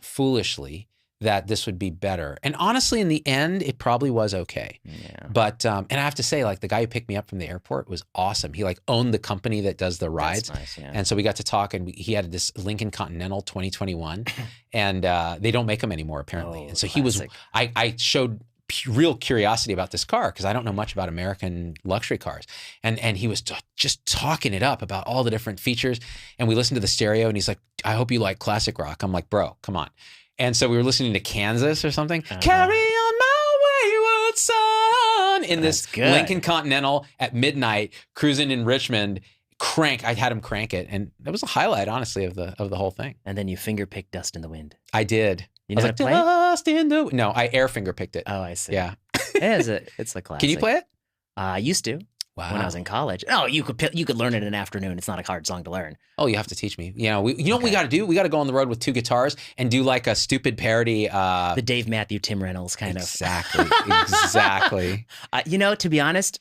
foolishly that this would be better. And honestly, in the end, it probably was okay. Yeah. But, and I have to say, like the guy who picked me up from the airport was awesome. He like owned the company that does the rides. That's nice, yeah. And so we got to talk, and he had this Lincoln Continental 2021 and they don't make them anymore apparently. And so classic. I showed real curiosity about this car because I don't know much about American luxury cars. And he was just talking it up about all the different features. And we listened to the stereo, and he's like, I hope you like classic rock. I'm like, bro, come on. And so we were listening to Kansas or something. Carry on my wayward son in this Lincoln Continental at midnight, cruising in Richmond. I had him crank it, and it was a highlight, honestly, of the whole thing. And then you finger picked Dust in the Wind. I did. You know how to play it? Dust in the No, I air finger picked it. Oh, I see. Yeah. It's a classic. Can you play it? I used to. Wow. When I was in college. Oh, you could learn it in an afternoon. It's not a hard song to learn. Oh, you have to teach me. What we got to do? We got to go on the road with 2 guitars and do like a stupid parody. The Dave Matthew, Tim Reynolds kind of. Exactly. To be honest,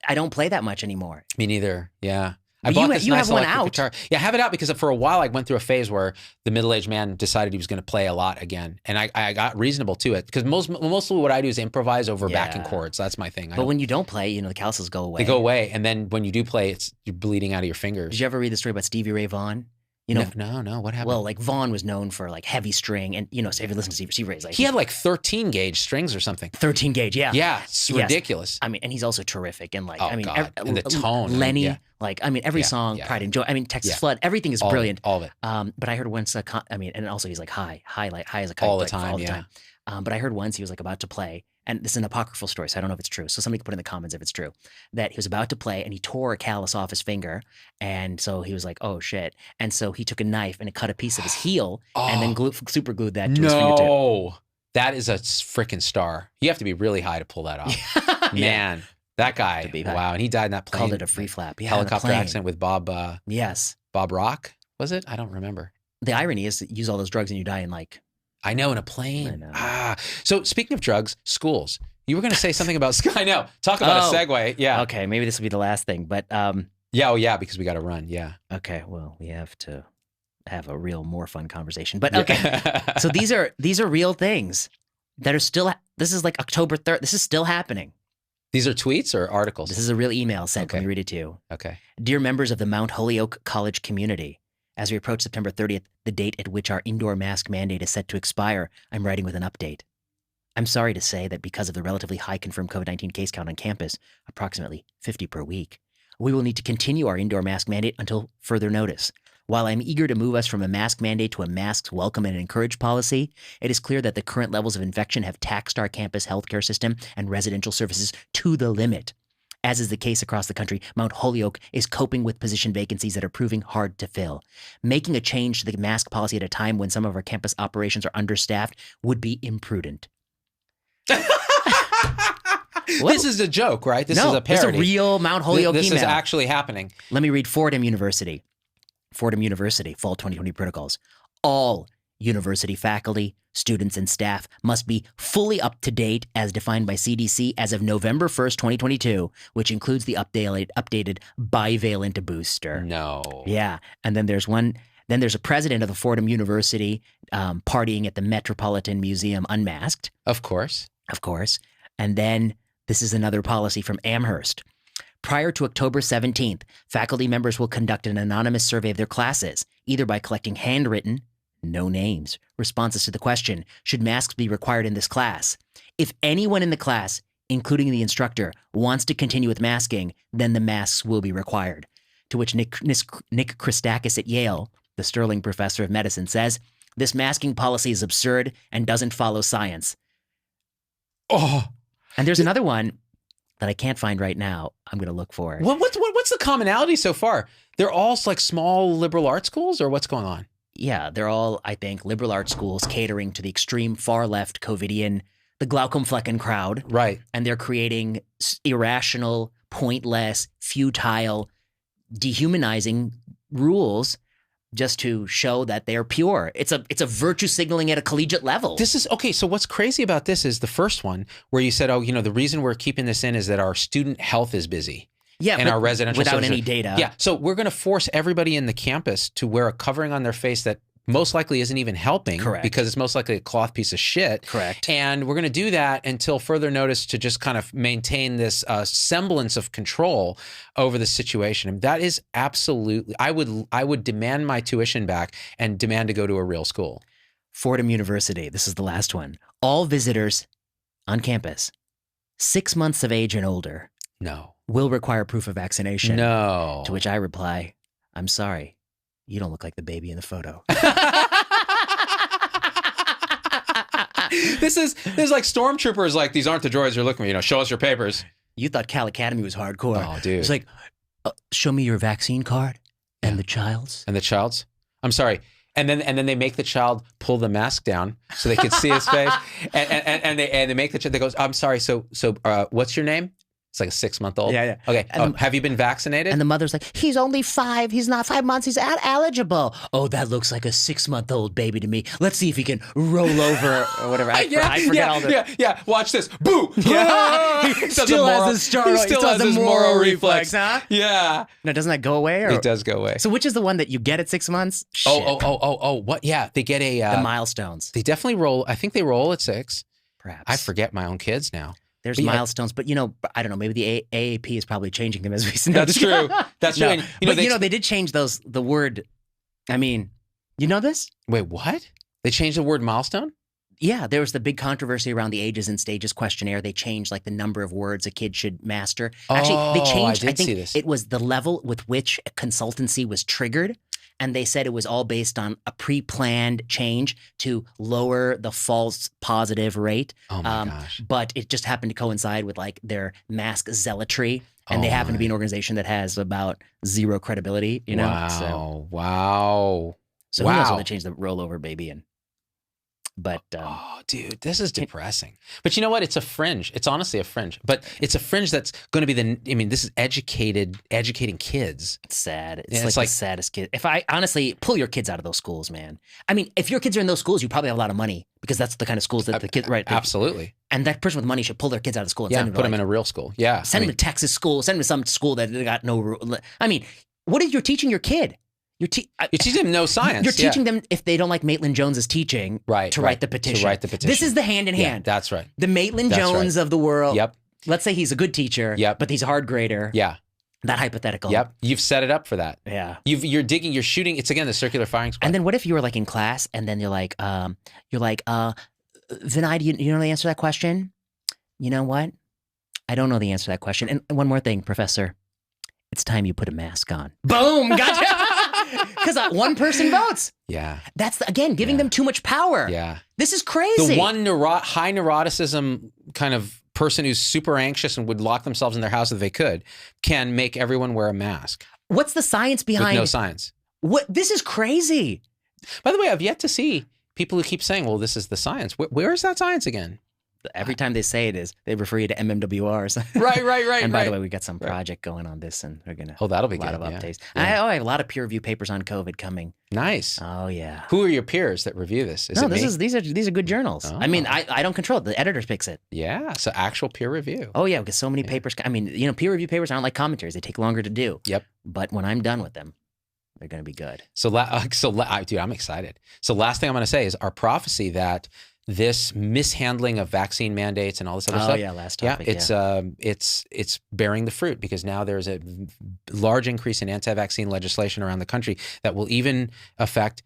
I don't play that much anymore. Me neither. Yeah. I bought this nice have one out. Guitar. Yeah, I have it out because for a while I went through a phase where the middle-aged man decided he was going to play a lot again, and I got reasonable to it because mostly what I do is improvise over backing chords. That's my thing. But when you don't play, the calluses go away. They go away, and then when you do play, you're bleeding out of your fingers. Did you ever read the story about Stevie Ray Vaughan? You know, no. What happened? well, like Vaughn was known for like heavy string, and so if you listen to Stevie Ray's, like he had like 13 gauge strings or something. 13 gauge, yeah. Yeah, it's ridiculous. I mean, and he's also terrific, and like, Oh, I mean, God. And the tone. Lenny, Yeah. like, I mean, every song, yeah. Pride and Joy, I mean, Texas Yeah. Flood, everything is All of it, brilliant. all of it. But I heard once, and also he's like high as a kite, All the like, time, yeah. But I heard once he was like about to play, and this is an apocryphal story, so I don't know if it's true. So somebody can put in the comments if it's true, that he was about to play and he tore a callus off his finger, and so he was like, "Oh shit!" And so he took a knife and it cut a piece of his heel, and then super glued that to his fingertip. No, that is a freaking star. You have to be really high to pull that off. Man, that guy. Wow, and he died in that plane. Called it a free flap. Yeah, helicopter accident with Bob. Yes, Bob Rock was it? I don't remember. The irony is that you use all those drugs and you die in like. I know, in a plane. I know. So speaking of drugs, schools. You were going to say something about. I know. Talk about a segue. Yeah. Okay, maybe this will be the last thing, but yeah, because we got to run. Yeah. Okay, well, we have to have a real more fun conversation. But okay, so these are real things that are still. This is like October 3rd. This is still happening. These are tweets or articles? This is a real email sent. Okay. Let me read it to you. Okay. Dear members of the Mount Holyoke College community, as we approach September 30th, the date at which our indoor mask mandate is set to expire, I'm writing with an update. I'm sorry to say that because of the relatively high confirmed COVID-19 case count on campus, approximately 50 per week, we will need to continue our indoor mask mandate until further notice. While I'm eager to move us from a mask mandate to a masks welcome and encourage policy, it is clear that the current levels of infection have taxed our campus healthcare system and residential services to the limit. As is the case across the country, Mount Holyoke is coping with position vacancies that are proving hard to fill. Making a change to the mask policy at a time when some of our campus operations are understaffed would be imprudent. This is a joke, right? This is a parody. This is a real Mount Holyoke This email. is actually happening. Let me read Fordham University. Fordham University, Fall 2020 Protocols. All university faculty, students, and staff must be fully up to date as defined by CDC as of November 1st, 2022, which includes the updated bivalent booster. No. Yeah. And then there's a president of the Fordham University partying at the Metropolitan Museum unmasked. Of course. And then this is another policy from Amherst. Prior to October 17th, faculty members will conduct an anonymous survey of their classes, either by collecting handwritten, no names, responses to the question, should masks be required in this class? If anyone in the class, including the instructor, wants to continue with masking, then the masks will be required. To which Nick Christakis at Yale, the Sterling professor of medicine, says, this masking policy is absurd and doesn't follow science. Oh. And there's another one that I can't find right now. I'm going to look for it. What's the commonality so far? They're all like small liberal arts schools, or what's going on? Yeah, they're all, I think, liberal arts schools catering to the extreme far left COVIDian, the Glaucomflecken crowd. Right. And they're creating irrational, pointless, futile, dehumanizing rules just to show that they're pure. It's a virtue signaling at a collegiate level. This is okay. So what's crazy about this is the first one where you said, the reason we're keeping this in is that our student health is busy. Yeah, and our residential without services. any data. Yeah, so we're going to force everybody in the campus to wear a covering on their face that most likely isn't even helping. Correct. Because it's most likely a cloth piece of shit. Correct. And we're going to do that until further notice to just kind of maintain this semblance of control over the situation. And that is absolutely, I would demand my tuition back and demand to go to a real school. Fordham University, this is the last one. All visitors on campus, 6 months of age and older, will require proof of vaccination. No. To which I reply, I'm sorry, you don't look like the baby in the photo. There's like stormtroopers, like, these aren't the droids you're looking for, show us your papers. You thought Cal Academy was hardcore. Oh, dude. It's like, show me your vaccine card and the child's. And the child's? I'm sorry. And then they make the child pull the mask down so they can see his face. And they make the child, they goes, I'm sorry, so what's your name? It's like a 6-month-old. Yeah. Okay. Have you been vaccinated? And the mother's like, he's only 5. He's not 5 months. He's eligible. Oh, that looks like a 6-month-old baby to me. Let's see if he can roll over or whatever. I forget all the... Yeah. Watch this. Boo. He still has the moral reflex, huh? Yeah. Now, doesn't that go away? Or... It does go away. So which is the one that you get at 6 months? Oh. What? Yeah. They get the milestones. They definitely roll. I think they roll at 6. Perhaps. I forget my own kids now. There's milestones, but I don't know. Maybe the AAP is probably changing them as we speak. That's true. That's true. No. They did change the word I mean, you know this? Wait, what? They changed the word milestone? Yeah, there was the big controversy around the Ages and Stages questionnaire. They changed like the number of words a kid should master. Actually, they changed. I think see this. it was the level with which a consultancy was triggered. And they said it was all based on a pre-planned change to lower the false positive rate. Oh my gosh. But it just happened to coincide with like their mask zealotry. And they happen to be an organization that has about zero credibility, you know? Wow. So who knows when they change the rollover, baby? But dude, this is depressing. But you know what? It's a fringe. It's honestly a fringe. But it's a fringe that's going to be this is educating kids. It's sad. It's like the saddest kid. If I honestly pull your kids out of those schools, man. I mean, if your kids are in those schools, you probably have a lot of money because that's the kind of schools that the kids, right? Absolutely. And that person with money should pull their kids out of school and send them put them in a real school. Yeah. Send them to Texas school. Send them to some school that they got no. I mean, what if you're teaching your kid? You're teaching them no science. You're teaching them if they don't like Maitland Jones's teaching to write the petition. To write the petition. This is the hand in hand. That's right. The Maitland Jones of the world. Yep. Let's say he's a good teacher. Yep. But he's a hard grader. Yeah. That hypothetical. Yep. You've set it up for that. Yeah. You're shooting. It's again the circular firing squad. And then what if you were like in class and then you're like, Vinay, do you know the answer to that question? You know what? I don't know the answer to that question. And one more thing, Professor. It's time you put a mask on. Boom! Gotcha! Because one person votes. Yeah. That's, again, giving them too much power. Yeah. This is crazy. The one high neuroticism kind of person who's super anxious and would lock themselves in their house if they could can make everyone wear a mask. What's the science behind? With no science. This is crazy. By the way, I've yet to see people who keep saying, well, this is the science. Where is that science again? Every time they say it they refer you to MMWRs. Right. And by the way, we got some project going on this, and we're gonna. That'll be a lot good. of updates. Yeah. I have a lot of peer review papers on COVID coming. Nice. Oh yeah. Who are your peers that review this? These are good journals. I mean, I don't control it. The editor picks it. Yeah. So actual peer review. Oh yeah, because so many papers. I mean, peer review papers aren't like commentaries. They take longer to do. Yep. But when I'm done with them, they're gonna be good. Dude, I'm excited. So last thing I'm gonna say is our prophecy that this mishandling of vaccine mandates and all this other stuff. Oh yeah, last topic. It's bearing the fruit because now there's a large increase in anti-vaccine legislation around the country that will even affect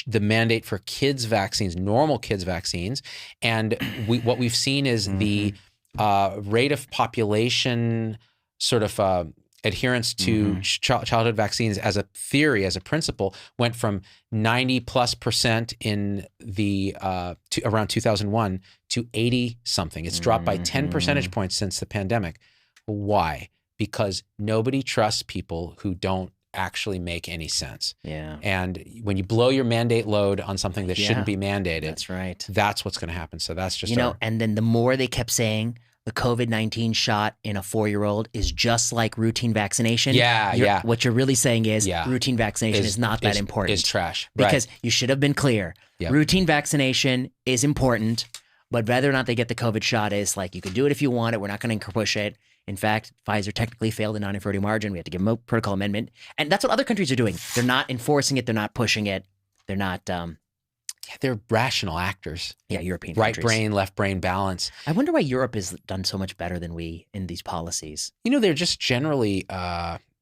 the mandate for kids' vaccines, normal kids' vaccines. And what we've seen is the rate of population sort of adherence to childhood vaccines as a theory, as a principle, went from 90+% in the around 2001 to 80 something. It's dropped by 10 percentage points since the pandemic. Why? Because nobody trusts people who don't actually make any sense. Yeah. And when you blow your mandate load on something that shouldn't be mandated, that's right. That's what's going to happen. So that's just and then the more they kept saying the COVID-19 shot in a 4-year-old is just like routine vaccination. Yeah. What you're really saying is routine vaccination is not that important. It's trash. Because you should have been clear. Yep. Routine vaccination is important, but whether or not they get the COVID shot is like, you can do it if you want it. We're not going to push it. In fact, Pfizer technically failed the non-inferiority margin. We have to give them a protocol amendment. And that's what other countries are doing. They're not enforcing it. They're not pushing it. They're not... they're rational actors. Yeah, European right countries. brain, left brain balance. I wonder why Europe has done so much better than we in these policies. They're just generally,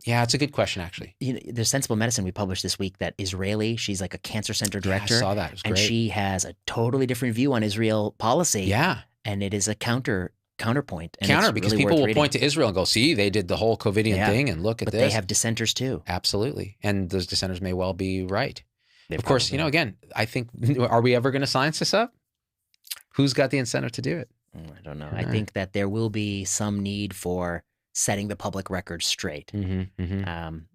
it's a good question, actually. There's Sensible Medicine we published this week that Israeli, she's like a cancer center director. I saw that. It was great. And she has a totally different view on Israel policy. Yeah. And it is a counterpoint. And because really people will point to Israel and go, see, they did the whole COVIDian thing and look at this. But they have dissenters too. Absolutely. And those dissenters may well be right. Of course, again, I think, are we ever going to science this up? Who's got the incentive to do it? I don't know. I think that there will be some need for setting the public record straight. And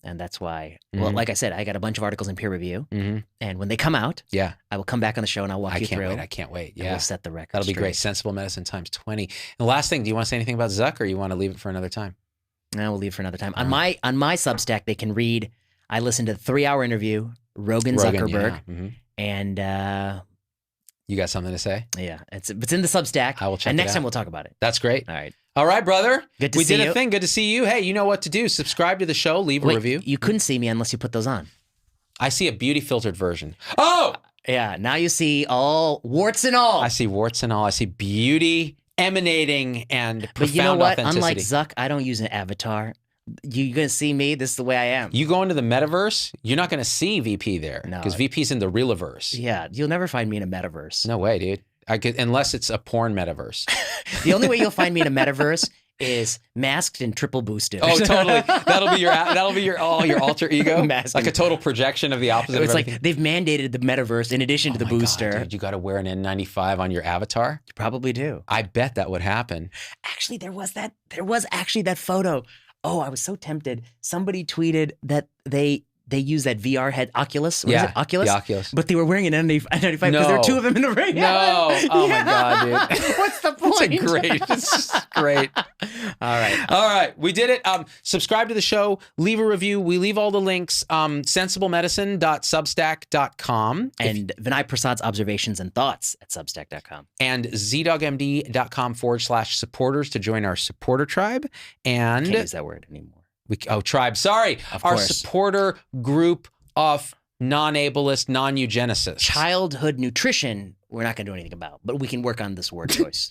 that's why, well, like I said, I got a bunch of articles in peer review. And when they come out, I will come back on the show and I'll walk you through. I can't wait. And we'll set the record That'll be straight. great. Sensible Medicine times 20. And the last thing, do you want to say anything about Zuck or you want to leave it for another time? No, we'll leave it for another time. On my Substack, they can read, I listened to the 3-hour interview, Rogan Zuckerberg. And you got something to say? Yeah, it's in the Substack. I will check it out. And next time we'll talk about it. That's great. All right, brother. Good to see you. We did a thing. Good to see you. Hey, you know what to do. Subscribe to the show. Leave a review. You couldn't see me unless you put those on. I see a beauty filtered version. Oh! Yeah, now you see all warts and all. I see warts and all. I see beauty emanating and profound But you know what? authenticity. Unlike Zuck, I don't use an avatar. You're going to see me. This is the way I am. You go into the metaverse, you're not going to see VP there No. because VP's in the realiverse. Yeah, you'll never find me in a metaverse. No way, dude. Unless it's a porn metaverse. The only way you'll find me in a metaverse is masked and triple boosted. Oh, totally. That'll be your alter ego. Masked Like a total projection of the opposite. It's of like everything. they've mandated the metaverse in addition to the Oh my booster. God, dude, you got to wear an N95 on your avatar. You probably do. I bet that would happen. Actually, there was actually that photo. Oh, I was so tempted. Somebody tweeted that they use that VR head Oculus. What is it? Oculus? The Oculus. But they were wearing an N95 because there No. were two of them in the ring. No. Oh my God, dude. What's the point? It's great. All right. All right. We did it. Subscribe to the show. Leave a review. We leave all the links. sensiblemedicine.substack.com. And Vinay Prasad's observations and thoughts at substack.com. And ZDoggMD.com/supporters to join our supporter tribe. And Can't use that word anymore. tribe. Sorry. Of Our course. supporter group of non-ableist, non-eugenicists. Childhood nutrition, we're not going to do anything about, but we can work on this word choice.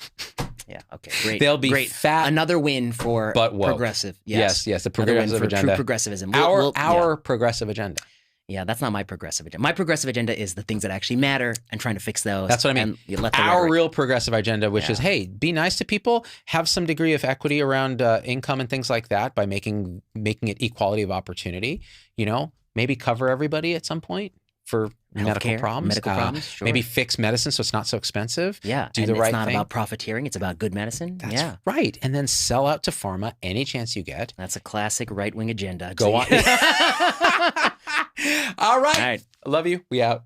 Yeah. Okay. Great. They'll be great. fat. Another win for but woke. progressive. Yes. The Another win progressive for agenda. true progressivism. Our progressive agenda. Yeah, that's not my progressive agenda. My progressive agenda is the things that actually matter and trying to fix those. That's what I mean. And you let the Our rhetoric- real progressive agenda, which is, hey, be nice to people, have some degree of equity around income and things like that by making it equality of opportunity. You know, maybe cover everybody at some point for medical Healthcare, problems. medical problems, sure. Maybe fix medicine so it's not so expensive. Yeah, do and the right it's not thing. about profiteering. It's about good medicine. That's yeah, right. And then sell out to pharma any chance you get. that's a classic right-wing agenda. Go on. All right. All right. I love you. We out.